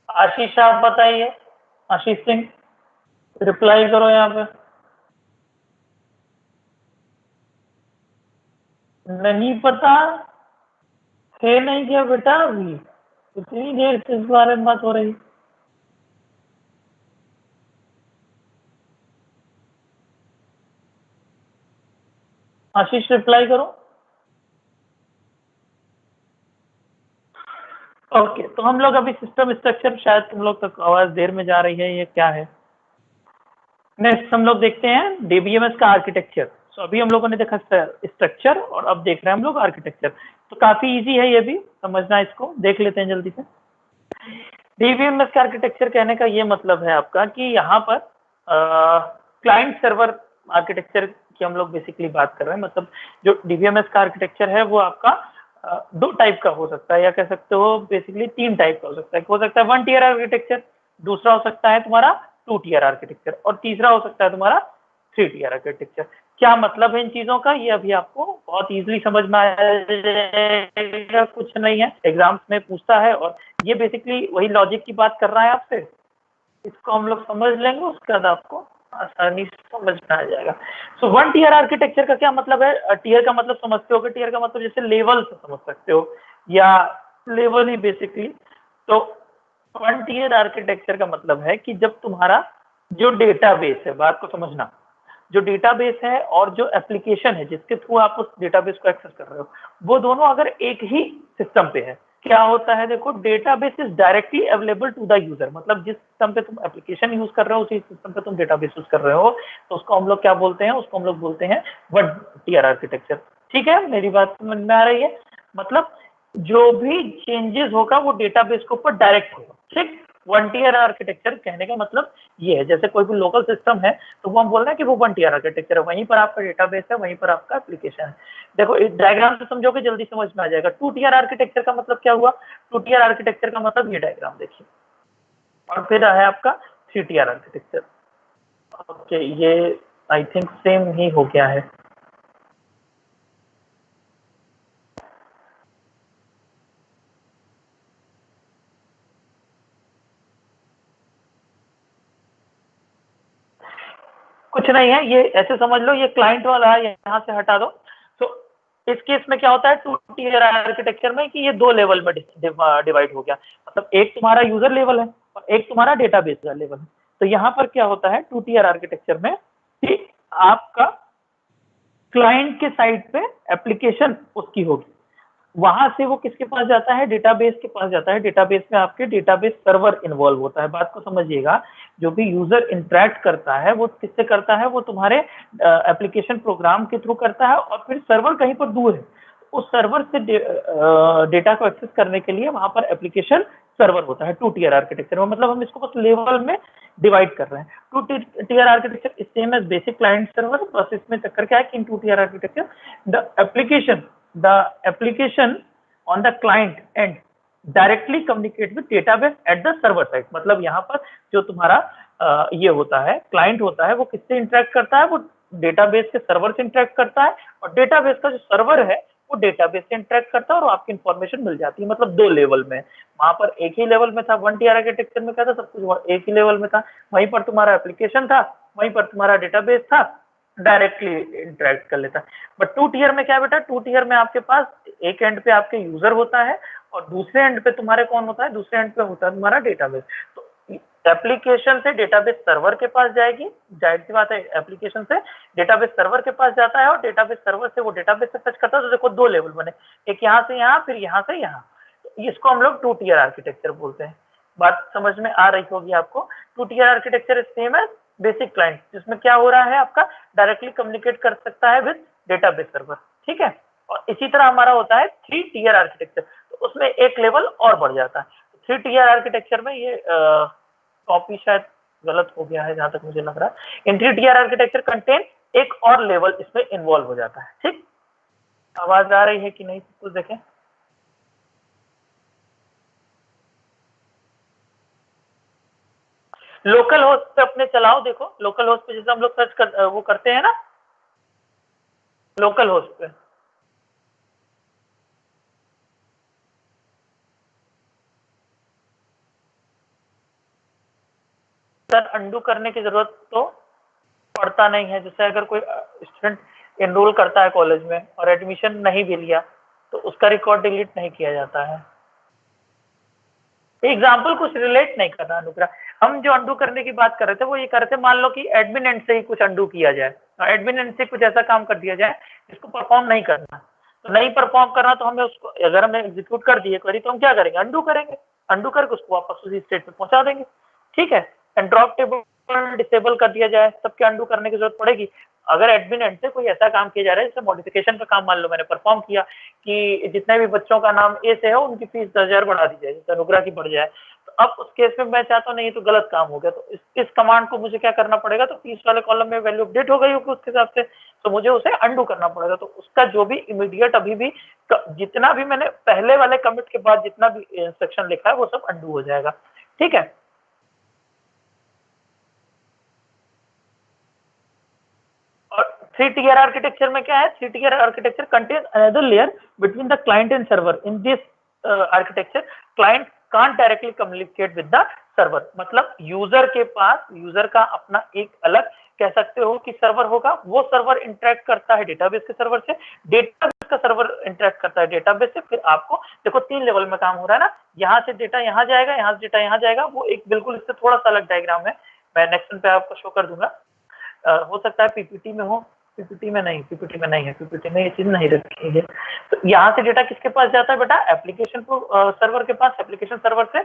आशीष आप बताइए, आशीष सिंह रिप्लाई करो यहाँ पे। नहीं पता है, नहीं क्या बेटा अभी इतनी देर से इस बारे में बात हो रही। आशीष रिप्लाई करो। ओके, तो हम लोग अभी सिस्टम स्ट्रक्चर, शायद तुम लोग तक आवाज देर में जा रही है, ये क्या है। नेक्स्ट हम लोग देखते हैं डीबीएमएस का आर्किटेक्चर। तो अभी हम लोगों ने देखा स्ट्रक्चर और अब देख रहे हैं हम लोग आर्किटेक्चर। तो काफी इजी है ये भी समझना, इसको देख लेते हैं जल्दी से। डीबीएमएस का आर्किटेक्चर कहने का ये मतलब है आपका कि यहाँ पर क्लाइंट सर्वर आर्किटेक्चर की हम लोग बेसिकली बात कर रहे हैं। मतलब जो डीबीएमएस का आर्किटेक्चर है वो आपका दो टाइप का हो सकता है, या कह सकते हो बेसिकली तीन टाइप का हो सकता है। हो सकता है 1 टियर आर्किटेक्चर, दूसरा हो सकता है तुम्हारा 2 टियर आर्किटेक्चर, और तीसरा हो सकता है तुम्हारा 3 टियर आर्किटेक्चर। क्या मतलब है इन चीजों का, ये अभी आपको बहुत इजीली समझ में आएगा, कुछ नहीं है, एग्जाम्स में पूछता है और ये बेसिकली वही लॉजिक की बात कर रहा है आपसे। इसको हम लोग समझ लेंगे, उसके बाद आपको आसानी से समझ में आ जाएगा। सो 1 टियर आर्किटेक्चर का क्या मतलब है? टियर का मतलब समझते हो कि टियर का मतलब जैसे लेवल से समझ सकते हो, या लेवल ही बेसिकली। तो 1 टियर आर्किटेक्चर का मतलब है कि जब तुम्हारा जो डेटाबेस है, बात को समझना, जो डेटाबेस है और जो एप्लीकेशन है जिसके थ्रू आप उस डेटाबेस को एक्सेस कर रहे हो, वो दोनों अगर एक ही सिस्टम पे है, क्या होता है देखो, database is directly available to the user. मतलब जिस सिस्टम पे तुम एप्लीकेशन यूज कर रहे हो, उसी सिस्टम पे तुम डेटाबेस यूज कर रहे हो, तो उसको हम लोग क्या बोलते हैं? उसको हम लोग बोलते हैं 1 टियर आर्किटेक्चर। ठीक है, मेरी बात समझ में आ रही है? मतलब जो भी चेंजेस होगा वो डेटाबेस के ऊपर डायरेक्ट होगा। ठीक, 1 टियर आर्किटेक्चर कहने का मतलब ये है। जैसे कोई भी लोकल सिस्टम है तो वो हम बोल रहे हैं कि वो 1 टियर आर्किटेक्चर है, वहीं पर आपका डेटाबेस है, वहीं पर आपका एप्लीकेशन है। देखो इस डायग्राम से समझोगे जल्दी समझ में आ जाएगा। 2 टियर आर्किटेक्चर का मतलब क्या हुआ? 2 टियर आर्किटेक्चर का मतलब ये डायग्राम देखिए, और फिर है आपका 3 टियर आर्किटेक्चर। ओके, ये आई थिंक सेम ही हो गया है। कुछ नहीं है, ये ऐसे समझ लो, ये क्लाइंट वाला है, यहाँ से हटा दो। तो इस केस में क्या होता है 2 टियर आर्किटेक्चर में, कि ये 2 लेवल में डिवाइड हो गया। मतलब एक तुम्हारा यूजर लेवल है और एक तुम्हारा डेटाबेस का लेवल है। तो यहाँ पर क्या होता है 2 टियर आर्किटेक्चर में कि आपका क्लाइंट के साइड पे एप्लीकेशन उसकी होगी, वहां से वो किसके पास जाता है, डेटाबेस के पास जाता है। डेटाबेस में आपके डेटाबेस सर्वर इन्वॉल्व होता है। बात को समझिएगा, जो भी यूजर इंटरेक्ट करता है वो किससे करता है, वो तुम्हारे एप्लीकेशन प्रोग्राम के थ्रू करता है, और फिर सर्वर कहीं पर दूर है, उस सर्वर से डेटा को एक्सेस करने के लिए वहां पर एप्लीकेशन सर्वर होता है। 2 टियर आर्किटेक्चर में, मतलब हम इसको बस लेवल में डिवाइड कर रहे हैं। 2 tier architecture same as basic client server, बस इसमें चक्कर क्या है कि in 2 tier architecture the application on the client end directly communicate with database at the server side। मतलब यहाँ पर जो तुम्हारा ये होता है क्लाइंट होता है, वो किससे इंटरेक्ट करता है, वो डेटाबेस के सर्वर से इंटरेक्ट करता है, और डेटाबेस का जो सर्वर है वो डेटाबेस से इंटरेक्ट करता है, और आपकी इंफॉर्मेशन मिल जाती है। मतलब 2 लेवल में, वहां पर एक ही लेवल में था, 1 टियर आर्किटेक्चर में क्या था, सब कुछ एक ही लेवल में था। वहीं पर तुम्हारा एप्लीकेशन था, वहीं पर तुम्हारा डेटाबेस था, डायरेक्टली इंटरेक्ट कर लेता है। बट 2 टियर में क्या बेटा, 2 टियर में आपके पास एक एंड पे आपके यूजर होता है, और दूसरे एंड पे तुम्हारे कौन होता है, दूसरे एंड पे होता है तुम्हारा डेटाबेस। तो एप्लीकेशन से डेटाबेस सर्वर के पास जाएगी, जाहिर सी बात है एप्लीकेशन से डेटाबेस सर्वर के पास जाता है, और डेटाबेस सर्वर से वो डेटाबेस से टच करता है। तो देखो 2 लेवल बने, एक यहाँ से यहाँ, फिर यहाँ से यहाँ। तो इसको हम लोग 2 टियर आर्किटेक्चर बोलते हैं। बात समझ में आ रही होगी आपको। 2 टियर आर्किटेक्चर सेम है बेसिक क्लाइंट, जिसमें क्या हो रहा है, आपका डायरेक्टली कम्युनिकेट कर सकता है विद डेटाबेस सर्वर, ठीक है। और इसी तरह हमारा होता है 3 टियर आर्किटेक्चर, तो उसमें एक लेवल और बढ़ जाता है। 3 टियर आर्किटेक्चर में ये कॉपी शायद गलत हो गया है जहां तक मुझे लग रहा है। इन 3 टियर आर्किटेक्चर कंटेन एक और लेवल इसमें इन्वॉल्व हो जाता है, ठीक। आवाज आ रही है कि नहीं, कुछ देखें। लोकल होस्ट पे अपने चलाओ, देखो लोकल होस्ट पे जैसे हम लोग वो करते हैं ना, लोकल होस्ट पे। सर अंडू करने की जरूरत तो पड़ता नहीं है। जैसे अगर कोई स्टूडेंट एनरोल करता है कॉलेज में और एडमिशन नहीं भी लिया, तो उसका रिकॉर्ड डिलीट नहीं किया जाता है। एग्जाम्पल कुछ रिलेट नहीं करना अनुग्रह, हम जो अंडू करने की बात कर रहे थे वो ये कर रहे थे, मान लो कि एडमिन एंड से ही कुछ अंडू किया जाए, एडमिन एंड से कुछ ऐसा काम कर दिया जाए जिसको परफॉर्म नहीं करना। तो नहीं परफॉर्म करना, तो हमें उसको, अगर हमने एग्जीक्यूट कर दिए क्वेरी, तो हम क्या करेंगे, अंडू करेंगे। अंडू करके उसको वापस उसी स्टेट पे पहुंचा देंगे, ठीक है। एंड ड्रॉप टेबल डिसेबल कर दिया जाए, सबके अंडू करने की जरूरत पड़ेगी। अगर एडमिन एंड से कोई ऐसा काम किया जा रहा है, जैसे मॉडिफिकेशन का काम मान लो मैंने परफॉर्म किया कि जितने भी बच्चों का नाम ए से है उनकी फीस 10,000 बढ़ा दी जाए, जैसे अनुग्रह की बढ़ जाए, तो अब उस केस में मैं चाहता हूँ नहीं, तो गलत काम हो गया, तो इस कमांड को मुझे क्या करना पड़ेगा, तो फीस वाले कॉलम में वैल्यू अपडेट हो गई होगी उसके हिसाब से, तो मुझे उसे अंडू करना पड़ेगा। तो उसका जो भी इमीडिएट अभी भी जितना भी मैंने पहले वाले कमिट के बाद जितना भी इंस्ट्रक्शन लिखा है वो सब अंडू हो जाएगा, ठीक है। और 3 tier architecture में क्या है, 3 tier architecture contains another layer between the client and server। in this architecture client can't directly communicate with the server। मतलब यूजर के पास, यूजर का अपना एक अलग कह सकते हो कि सर्वर होगा, वो सर्वर इंटरेक्ट करता है डेटाबेस के सर्वर से, डेटाबेस का सर्वर इंटरेक्ट करता है डेटाबेस से। फिर आपको देखो 3 लेवल में काम हो रहा है ना, यहाँ से डेटा यहाँ जाएगा, यहाँ से डेटा यहाँ जाएगा, वो एक बिल्कुल इससे थोड़ा सा अलग डायग्राम है, मैं नेक्स्ट पे आपको शो कर दूंगा। हो सकता है पीपीटी में हो, पीपीटी में नहीं, पीपीटी में नहीं है, पीपीटी में ये चीज नहीं रखी है। तो यहाँ से डेटा किसके पास जाता है बेटा, एप्लीकेशन सर्वर के पास, एप्लीकेशन सर्वर से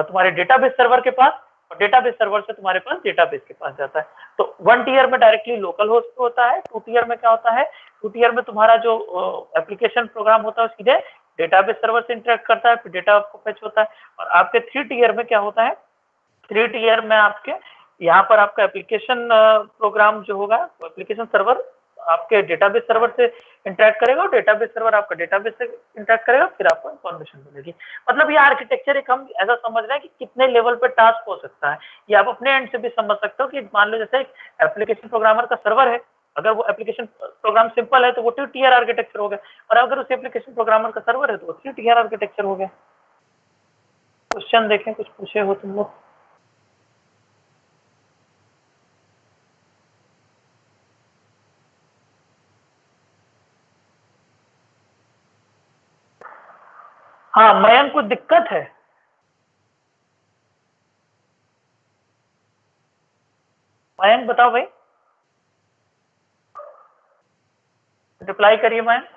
तुम्हारे डेटाबेस सर्वर के पास, और डेटाबेस सर्वर से तुम्हारे पास डेटाबेस के पास जाता है। तो 1 टियर में डायरेक्टली लोकल होस्ट होता है, 2 टियर में क्या होता है, 2 टियर में तुम्हारा जो एप्लीकेशन प्रोग्राम होता है सीधे डेटाबेस सर्वर से इंटरेक्ट करता है, फिर डेटा आपको फेच होता है। और आपके 3 टियर में क्या होता है, 3 टियर में आपके यहाँ पर आपका एप्लीकेशन प्रोग्राम जो होगा, एप्लीकेशन सर्वर आपके डेटाबेस सर्वर से इंटरेक्ट करेगा, और डेटाबेस सर्वर आपका डेटाबेस से इंटरेक्ट करेगा, फिर आपको इन्फॉर्मेशन मिलेगी। मतलब ये आर्किटेक्चर एक हम ऐसा समझ रहे हैं कि कितने लेवल पे टास्क हो सकता है। ये आप अपने एंड से भी समझ सकते हो कि मान लो जैसे एप्लीकेशन प्रोग्रामर का सर्वर है, अगर वो एप्लीकेशन प्रोग्राम सिंपल है तो वो 2 टियर आर्किटेक्चर हो गया, और अगर उस एप्लीकेशन प्रोग्रामर का सर्वर है तो वो 3 टियर आर्किटेक्चर हो गया। क्वेश्चन देखें, कुछ पूछे हो तुम लोग। हाँ मयंक, कुछ दिक्कत है? मयंक बताओ भाई, रिप्लाई करिए मयंक।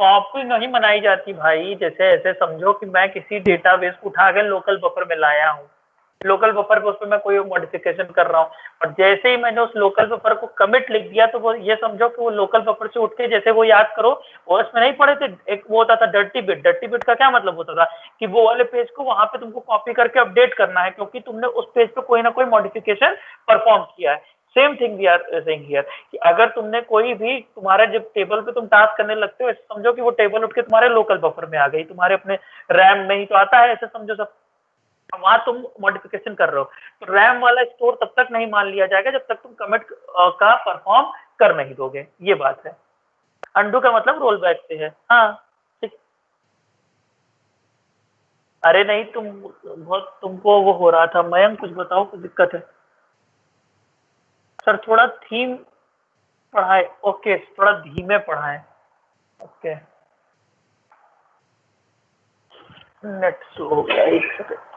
कॉपी नहीं बनाई जाती भाई। जैसे ऐसे समझो कि मैं किसी डेटाबेस को उठा के लोकल बफर में लाया हूँ, लोकल बफर पे उस पर मैं कोई मॉडिफिकेशन कर रहा हूँ, और जैसे ही मैंने उस लोकल बफर को कमिट लिख दिया तो वो ये समझो कि वो लोकल बफर से उठ के, जैसे वो याद करो वो इसमें नहीं पढ़े थे, एक वो होता था डर्टी बिट। डर्टी बिट का क्या मतलब होता था कि वो वाले पेज को वहां पे तुमको कॉपी करके अपडेट करना है, क्योंकि तुमने उस पेज पे कोई ना कोई मॉडिफिकेशन परफॉर्म किया है। Same thing we are saying here कि अगर तुमने कोई भी, तुम्हारे जब टेबल पे तुम टास्क करने लगते हो, ऐसे समझो कि वो टेबल उठ के तुम्हारे लोकल बफर में आ गई, तुम्हारे अपने रैम में ही तो आता है, ऐसे समझो सब वहां तुम मॉडिफिकेशन कर रहे हो, तो रैम वाला स्टोर तब तक नहीं मान लिया जाएगा जब तक तुम कमिट का परफॉर्म कर नहीं दोगे। ये बात है। अंडू का मतलब रोल बैक से है। हाँ ठीक। अरे नहीं, तुम बहुत, तुमको वो हो रहा था। मयंक कुछ बताओ, कुछ दिक्कत है? सर थोड़ा थीम पढ़ाए। ओके, थोड़ा धीमे पढ़ाए। ओके, नेट स्लो हो गया, एक सेकंड।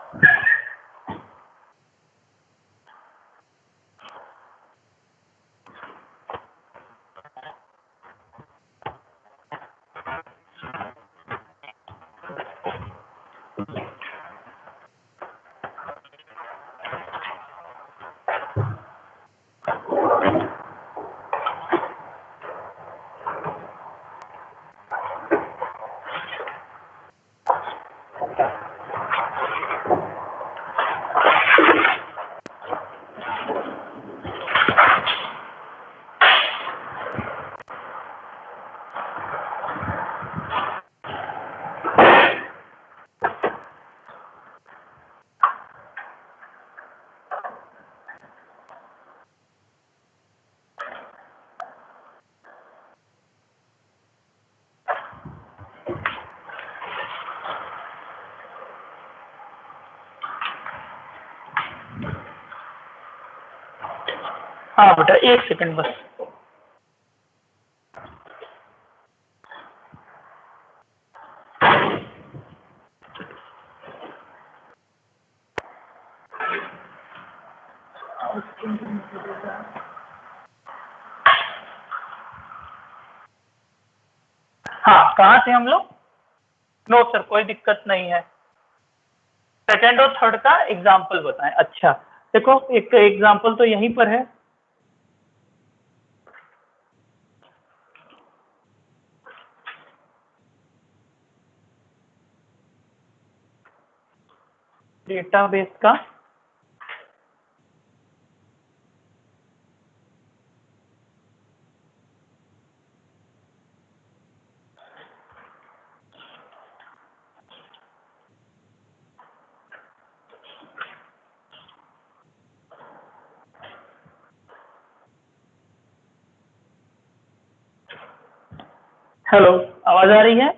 हाँ बेटा, एक सेकंड बस। हाँ, कहाँ थे हम लोग? नो सर, कोई दिक्कत नहीं है। सेकंड और थर्ड का एग्जाम्पल बताएं। अच्छा देखो, एक एग्जाम्पल तो यहीं पर है। डेटाबेस का हेलो, आवाज आ रही है?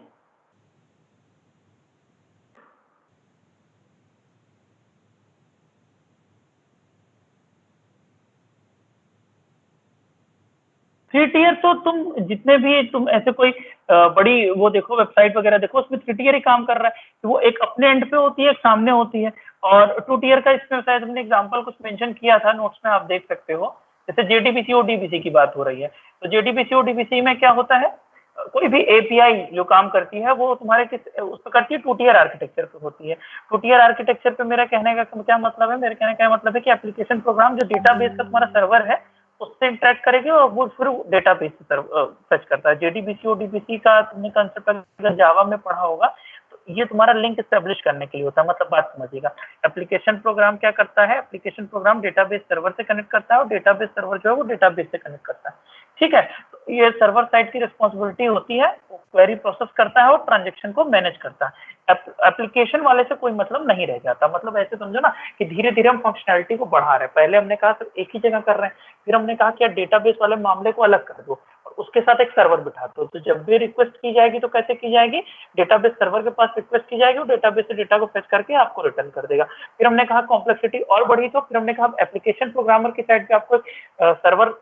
थ्री टियर तो तुम जितने भी तुम ऐसे कोई बड़ी वो देखो, वेबसाइट वगैरह देखो, उसमें थ्री टियर ही काम कर रहा है। तो वो एक अपने एंड पे होती है, एक सामने होती है। और टू टियर का इसमें शायद हमने एग्जांपल कुछ मेंशन किया था नोट्स में, आप देख सकते हो। जैसे जेडीबीसी ओडीबीसी की बात हो रही है, तो जेडीबीसी ओडीबीसी में क्या होता है, कोई भी एपीआई जो काम करती है वो तुम्हारे किस उस पर करती है, टू टियर आर्किटेक्चर पे होती है। टू टियर आर्किटेक्चर पे मेरा कहने का क्या मतलब है, मेरे कहने का मतलब है कि एप्लीकेशन प्रोग्राम जो डेटाबेस का तुम्हारा सर्वर है उससे इंटरेक्ट करेगी, और वो फिर डेटाबेस से सर्च करता है। जेडीबीसी ओडीबीसी का तुमने कंसेप्ट अगर जावा में पढ़ा होगा, तो ये तुम्हारा लिंक एस्टेब्लिश करने के लिए होता है। मतलब बात समझिएगा, एप्लीकेशन प्रोग्राम क्या करता है, एप्लीकेशन प्रोग्राम डेटाबेस सर्वर से कनेक्ट करता है, और डेटाबेस सर्वर जो है वो डेटाबेस से कनेक्ट करता है। ठीक है, तो ये सर्वर साइड की रिस्पॉन्सिबिलिटी होती है, वो क्वेरी प्रोसेस करता है और ट्रांजेक्शन को मैनेज करता है। एप्लीकेशन वाले से कोई मतलब नहीं रह जाता। मतलब ऐसे समझो ना कि धीरे धीरे हम फंक्शनैलिटी को बढ़ा रहे हैं। पहले हमने कहा सिर्फ एक ही जगह कर रहे हैं, फिर हमने कहा कि डेटाबेस वाले मामले को अलग कर दो और उसके साथ एक सर्वर बिठा दो। तो जब भी रिक्वेस्ट की जाएगी तो कैसे की जाएगी, डेटाबेस सर्वर के पास रिक्वेस्ट की जाएगी और डेटाबेस से डेटा को फेच करके आपको रिटर्न कर देगा। फिर हमने कहा कॉम्प्लेक्सिटी और बढ़ी, तो फिर हमने कहा एप्लीकेशन प्रोग्रामर की साइड पे आपको सर्वर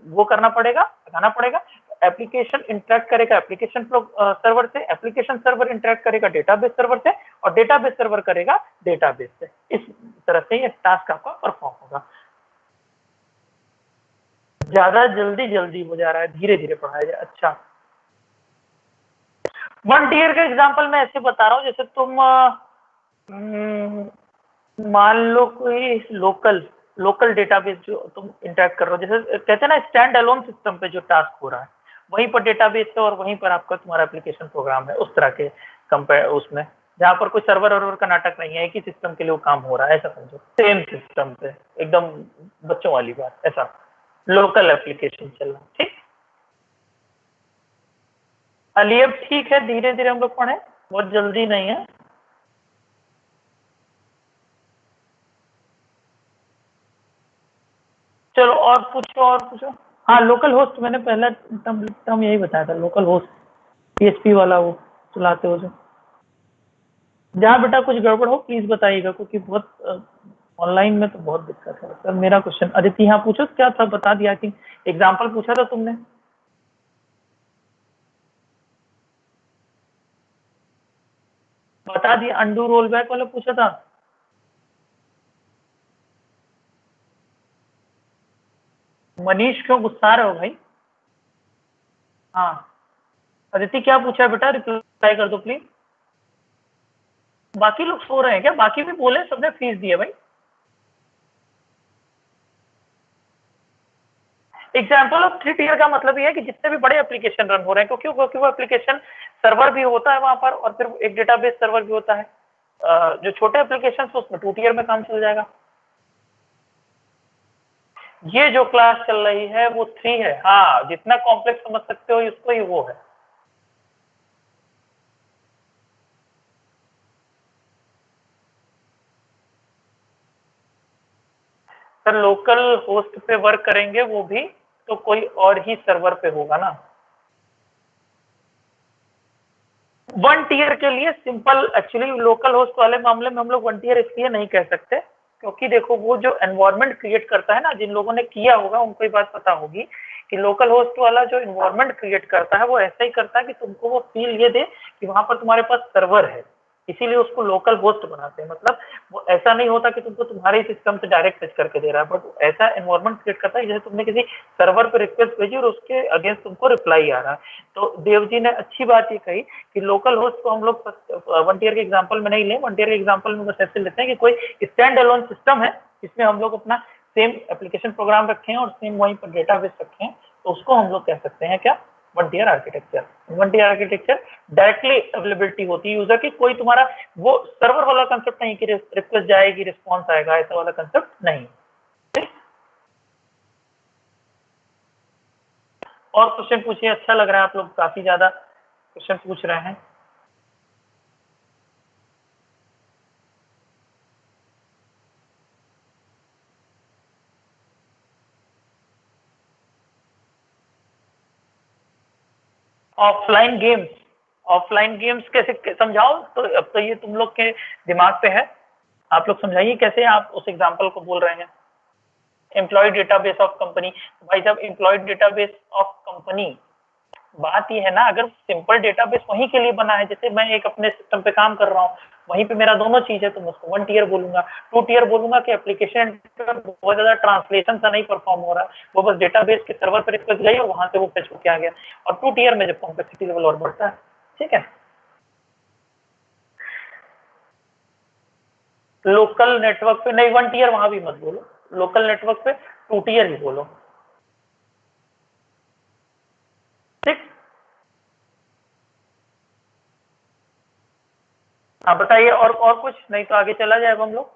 वो करना पड़ेगा, लगाना पड़ेगा। एप्लीकेशन इंटरेक्ट करेगा एप्लीकेशन सर्वर से, एप्लीकेशन सर्वर इंटरेक्ट करेगा डेटाबेस सर्वर से, और डेटाबेस सर्वर करेगा डेटाबेस से। इस तरह से ये टास्क आपका परफॉर्म होगा। ज्यादा जल्दी जल्दी हो जा रहा है, धीरे धीरे पढ़ाया जाए। अच्छा वन टीयर का एग्जांपल मैं ऐसे बता रहा हूँ, जैसे तुम मान लो कोई लोकल डेटाबेस जो तुम इंटरेक्ट कर रहे हो, जैसे कहते हैं ना स्टैंड अलोन सिस्टम पे जो टास्क हो रहा है, वहीं पर डेटाबेस है और वहीं पर आपका तुम्हारा एप्लीकेशन प्रोग्राम है, उस तरह के कंपेयर उसमें, जहाँ पर कोई सर्वर वर्वर का नाटक नहीं है, एक ही सिस्टम के लिए वो काम हो रहा है, ऐसा समझो, सेम सिस्टम पे एकदम बच्चों वाली बात, ऐसा लोकल एप्लीकेशन चल रहा। ठीक, चलिए अब ठीक है, धीरे धीरे हम लोग पढ़े, बहुत जल्दी नहीं है। चलो और पूछो और पूछो। हाँ, लोकल होस्ट मैंने पहला टर्म यही बताया था, लोकल होस्ट पीएचपी वाला वो चलाते हो जो। जहाँ बेटा कुछ गड़बड़ हो प्लीज बताइएगा, क्योंकि बहुत ऑनलाइन में तो बहुत दिक्कत है सर। मेरा क्वेश्चन अदिति, यहाँ पूछो क्या था, बता दिया कि एग्जाम्पल पूछा था तुमने, बता दिया, अंडू रोल बैक वाला पूछा था। मनीष क्यों गुस्सा रहे हो भाई? हाँ, अदिति क्या पूछा है बेटा, रिप्लाई कर दो प्लीज। बाकी लोग सो रहे हैं क्या? बाकी भी बोले, सबने फीस दी है भाई। एग्जाम्पल ऑफ थ्री टीयर का मतलब ये है कि जितने भी बड़े एप्लीकेशन रन हो रहे हैं, क्योंकि वो एप्लीकेशन सर्वर भी होता है वहां पर, और फिर एक डेटाबेस सर्वर भी होता है। जो छोटे एप्लीकेशन उसमें टू टीयर में काम चल जाएगा। ये जो क्लास चल रही है वो थ्री है। हाँ, जितना कॉम्प्लेक्स समझ सकते हो इसको, ही वो है। सर लोकल होस्ट पे वर्क करेंगे वो भी, तो कोई और ही सर्वर पे होगा ना। वन टीयर के लिए सिंपल, एक्चुअली लोकल होस्ट वाले मामले में हम लोग वन टीयर इसलिए नहीं कह सकते, क्योंकि देखो वो जो एनवायरनमेंट क्रिएट करता है ना, जिन लोगों ने किया होगा उनको ये बात पता होगी कि लोकल होस्ट वाला जो एनवायरनमेंट क्रिएट करता है वो ऐसा ही करता है कि तुमको वो फील ये दे कि वहां पर तुम्हारे पास सर्वर है, इसीलिए उसको लोकल होस्ट बनाते हैं। मतलब वो ऐसा नहीं होता कि तुमको तुम्हारे सिस्टम से डायरेक्ट टच करके दे रहा है, बट ऐसा एनवायरनमेंट क्रिएट करता है जैसे तुमने किसी सर्वर पर रिक्वेस्ट भेजी और उसके अगेंस्ट तुमको रिप्लाई आ रहा है। तो देव जी ने अच्छी बात ये कही कि लोकल होस्ट को हम लोग वन टीयर के एग्जांपल में नहीं लें, वन टीयर के एग्जांपल में बस ऐसे लेते हैं कि कोई स्टैंड अलोन सिस्टम है जिसमें हम लोग अपना सेम एप्लीकेशन प्रोग्राम रखे हैं और सेम वहीं पर डेटाबेस रखे हैं, तो उसको हम लोग कह सकते हैं क्या, one tier architecture. One tier architecture directly availability होती है यूजर की, कोई तुम्हारा वो सर्वर वाला कंसेप्ट नहीं कि रिक्वेस्ट जाएगी रिस्पॉन्स आएगा, ऐसा वाला कंसेप्ट नहीं। और क्वेश्चन पूछिए, अच्छा लग रहा है आप लोग काफी ज्यादा क्वेश्चन पूछ रहे हैं। ऑफलाइन गेम्स, ऑफलाइन गेम्स कैसे समझाओ तो, अब तो ये तुम लोग के दिमाग पे है, आप लोग समझाइए कैसे आप उस एग्जांपल को बोल रहे हैं। एम्प्लॉय डेटाबेस ऑफ कंपनी, भाई साहब एम्प्लॉय डेटाबेस ऑफ कंपनी, बात ये है ना, अगर सिंपल डेटाबेस वहीं के लिए बना है, जैसे मैं एक अपने सिस्टम पे काम कर रहा हूँ, वहीं पे मेरा दोनों चीज है, तो मैं उसको वन टीयर बोलूंगा। टू टीयर बोलूंगा कि एप्लीकेशन बहुत ज्यादा ट्रांसलेशन सा नहीं परफॉर्म हो रहा, वो बस डेटाबेस के सर्वर पर रिक्वेस्ट गई और वहां से वो फेच होके आ गया। और टू टीयर में जब कॉम्प्लेक्सिटी लेवल और बढ़ता है, ठीक है। लोकल नेटवर्क पे नहीं, वन टीयर वहां भी मत बोलो, लोकल नेटवर्क पे टू टीयर ही बोलो, ठीक। हाँ बताइए, और कुछ नहीं तो आगे चला जाए अब हम लोग।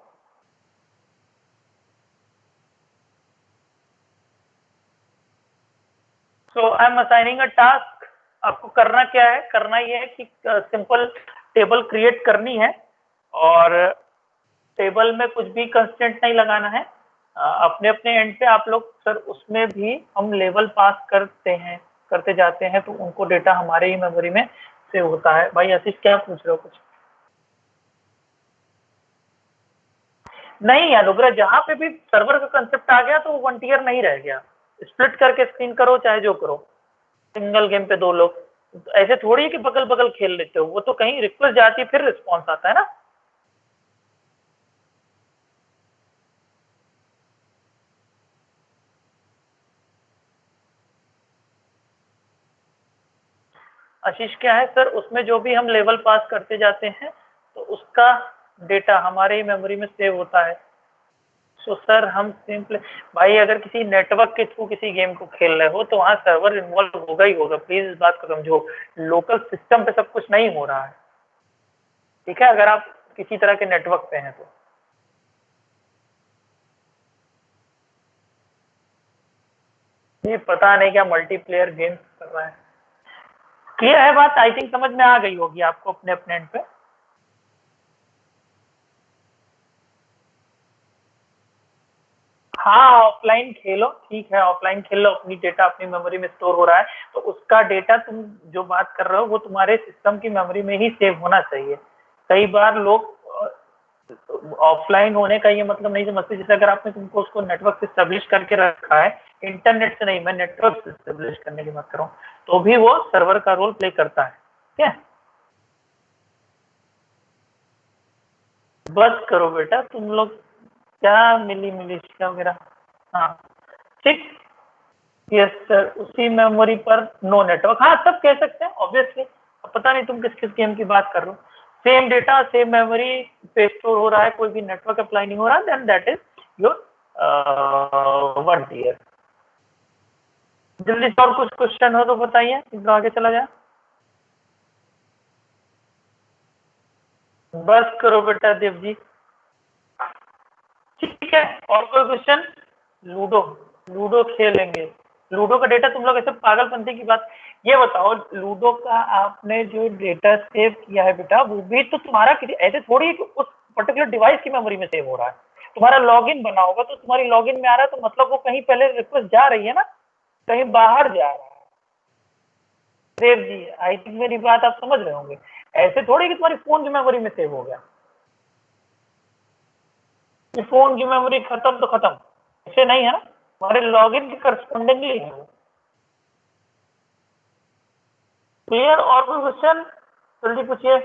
So I am assigning a task, आपको करना क्या है, करना ये है कि सिंपल टेबल क्रिएट करनी है, और टेबल में कुछ भी कंस्टेंट नहीं लगाना है। अपने अपने एंड पे आप लोग सर उसमें भी हम लेवल पास करते हैं, करते जाते हैं, तो उनको डेटा हमारे ही मेमोरी में सेव होता है। भाई आशीष क्या पूछ रहे हो कुछ? नहीं यार रुद्रा, जहां पे भी सर्वर का कंसेप्ट आ गया तो वो वन टीयर नहीं रह गया, स्प्लिट करके स्क्रीन करो चाहे जो करो, सिंगल गेम पे दो लोग, ऐसे थोड़ी कि बगल बगल खेल लेते हो, वो तो कहीं रिक्वेस्ट जाती है फिर रिस्पॉन्स आता है ना। आशीष क्या है सर, उसमें जो भी हम लेवल पास करते जाते हैं तो उसका डेटा हमारे मेमोरी में सेव होता है। तो सर हम सिंपल, भाई अगर किसी नेटवर्क के थ्रू किसी गेम को खेल रहे हो तो वहाँ सर्वर इन्वॉल्व होगा ही होगा, प्लीज इस बात को समझो। लोकल सिस्टम पे सब कुछ नहीं हो रहा है, ठीक है, अगर आप किसी तरह के नेटवर्क पे हैं तो। ये पता नहीं क्या मल्टीप्लेयर गेम कर रहा है। क्लियर है बात, आई थिंक समझ में आ गई होगी आपको अपने अपने एंड पे। हाँ ऑफलाइन खेलो, ठीक है ऑफलाइन खेल लो, अपनी डेटा अपनी मेमोरी में स्टोर हो रहा है तो उसका डेटा तुम जो बात कर रहे हो वो तुम्हारे सिस्टम की मेमोरी में ही सेव होना चाहिए। कई बार लोग ऑफलाइन होने का ये मतलब नहीं समझते, जैसे अगर आपने तुमको उसको नेटवर्क से स्टेब्लिश करके रखा है, इंटरनेट से नहीं, मैं नेटवर्क से स्टेब्लिश करने की बात कर रहा हूँ, तो भी वो सर्वर का रोल प्ले करता है। ठीक है, बस करो बेटा तुम लोग, क्या मिली मिलिशिया वगैरह। हाँ ठीक, यस सर, उसी मेमोरी पर नो नेटवर्क, हाँ तब कह सकते हैं ऑब्वियसली। पता नहीं तुम किस किस गेम की बात कर रहे हो, सेम डेटा सेम मेमोरी पे स्टोर हो रहा है, कोई भी नेटवर्क अप्लाई नहीं हो रहा, then that is your one tier. जल्दी से और कुछ क्वेश्चन हो तो बताइए, इसको आगे चला जाए। बस करो बेटा देव जी। ठीक है, और कोई क्वेश्चन। लूडो, लूडो खेलेंगे, लूडो का डेटा तुम लोग ऐसे पागलपंती की बात, ये बताओ लूडो का आपने जो डेटा सेव किया है बेटा वो भी तो तुम्हारा किसी ऐसे थोड़ी है कि उस पर्टिकुलर डिवाइस की मेमोरी में सेव हो रहा है। तुम्हारा लॉगिन बना होगा तो तुम्हारी लॉगिन में आ रहा है तो मतलब वो कहीं पहले रिक्वेस्ट जा रही है ना, कहीं बाहर जा रहा है। देव जी आई थिंक मेरी बात आप समझ रहे होंगे, ऐसे थोड़ी कि तुम्हारी फोन की मेमोरी में सेव हो गया, कि फोन की मेमोरी खत्म तो खत्म, ऐसे नहीं है ना, हमारे लॉगिन के करस्पॉन्डिंगली है वो। क्लियर, और कोई क्वेश्चन जल्दी पूछिए।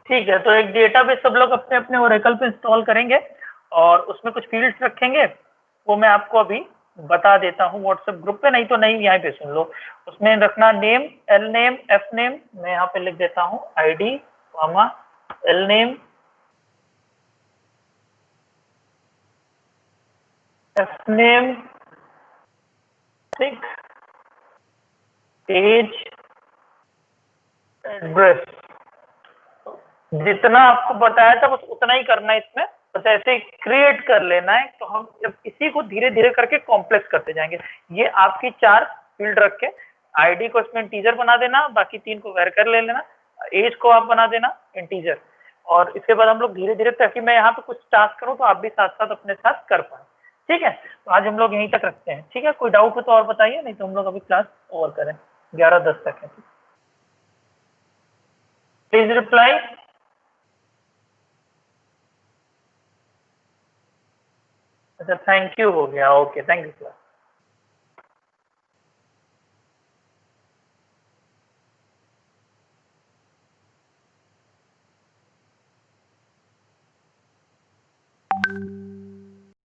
ठीक है, तो एक डेटाबेस सब लोग अपने अपने ओरेकल पे इंस्टॉल करेंगे और उसमें कुछ फील्ड्स रखेंगे, वो मैं आपको अभी बता देता हूँ व्हाट्सएप ग्रुप पे, नहीं तो नहीं यहाँ पे सुन लो। उसमें रखना name, L name, F name, मैं यहाँ पे लिख देता हूँ ID comma L name, F name, ठीक, एज, एड्रेस, जितना आपको बताया था बस उतना ही करना है इसमें, बस ऐसे ही क्रिएट कर लेना है, तो हम जब इसी को धीरे धीरे करके कॉम्प्लेक्स करते जाएंगे। ये आपकी 4 फील्ड रख के आईडी को इसमें इंटीजर बना देना, बाकी 3 को वेर कर ले लेना, एज को आप बना देना इंटीजर, और इसके बाद हम लोग धीरे धीरे, ताकि मैं यहाँ पे कुछ टास्क करूँ तो आप भी साथ साथ अपने साथ कर पाए। ठीक है, तो आज हम लोग यहीं तक रखते हैं, ठीक है, कोई डाउट हो तो और बताइए, नहीं तो हम लोग अभी क्लास ओवर करें, 11:10 तक है। Please reply. अच्छा थैंक यू हो गया, ओके थैंक यू सर।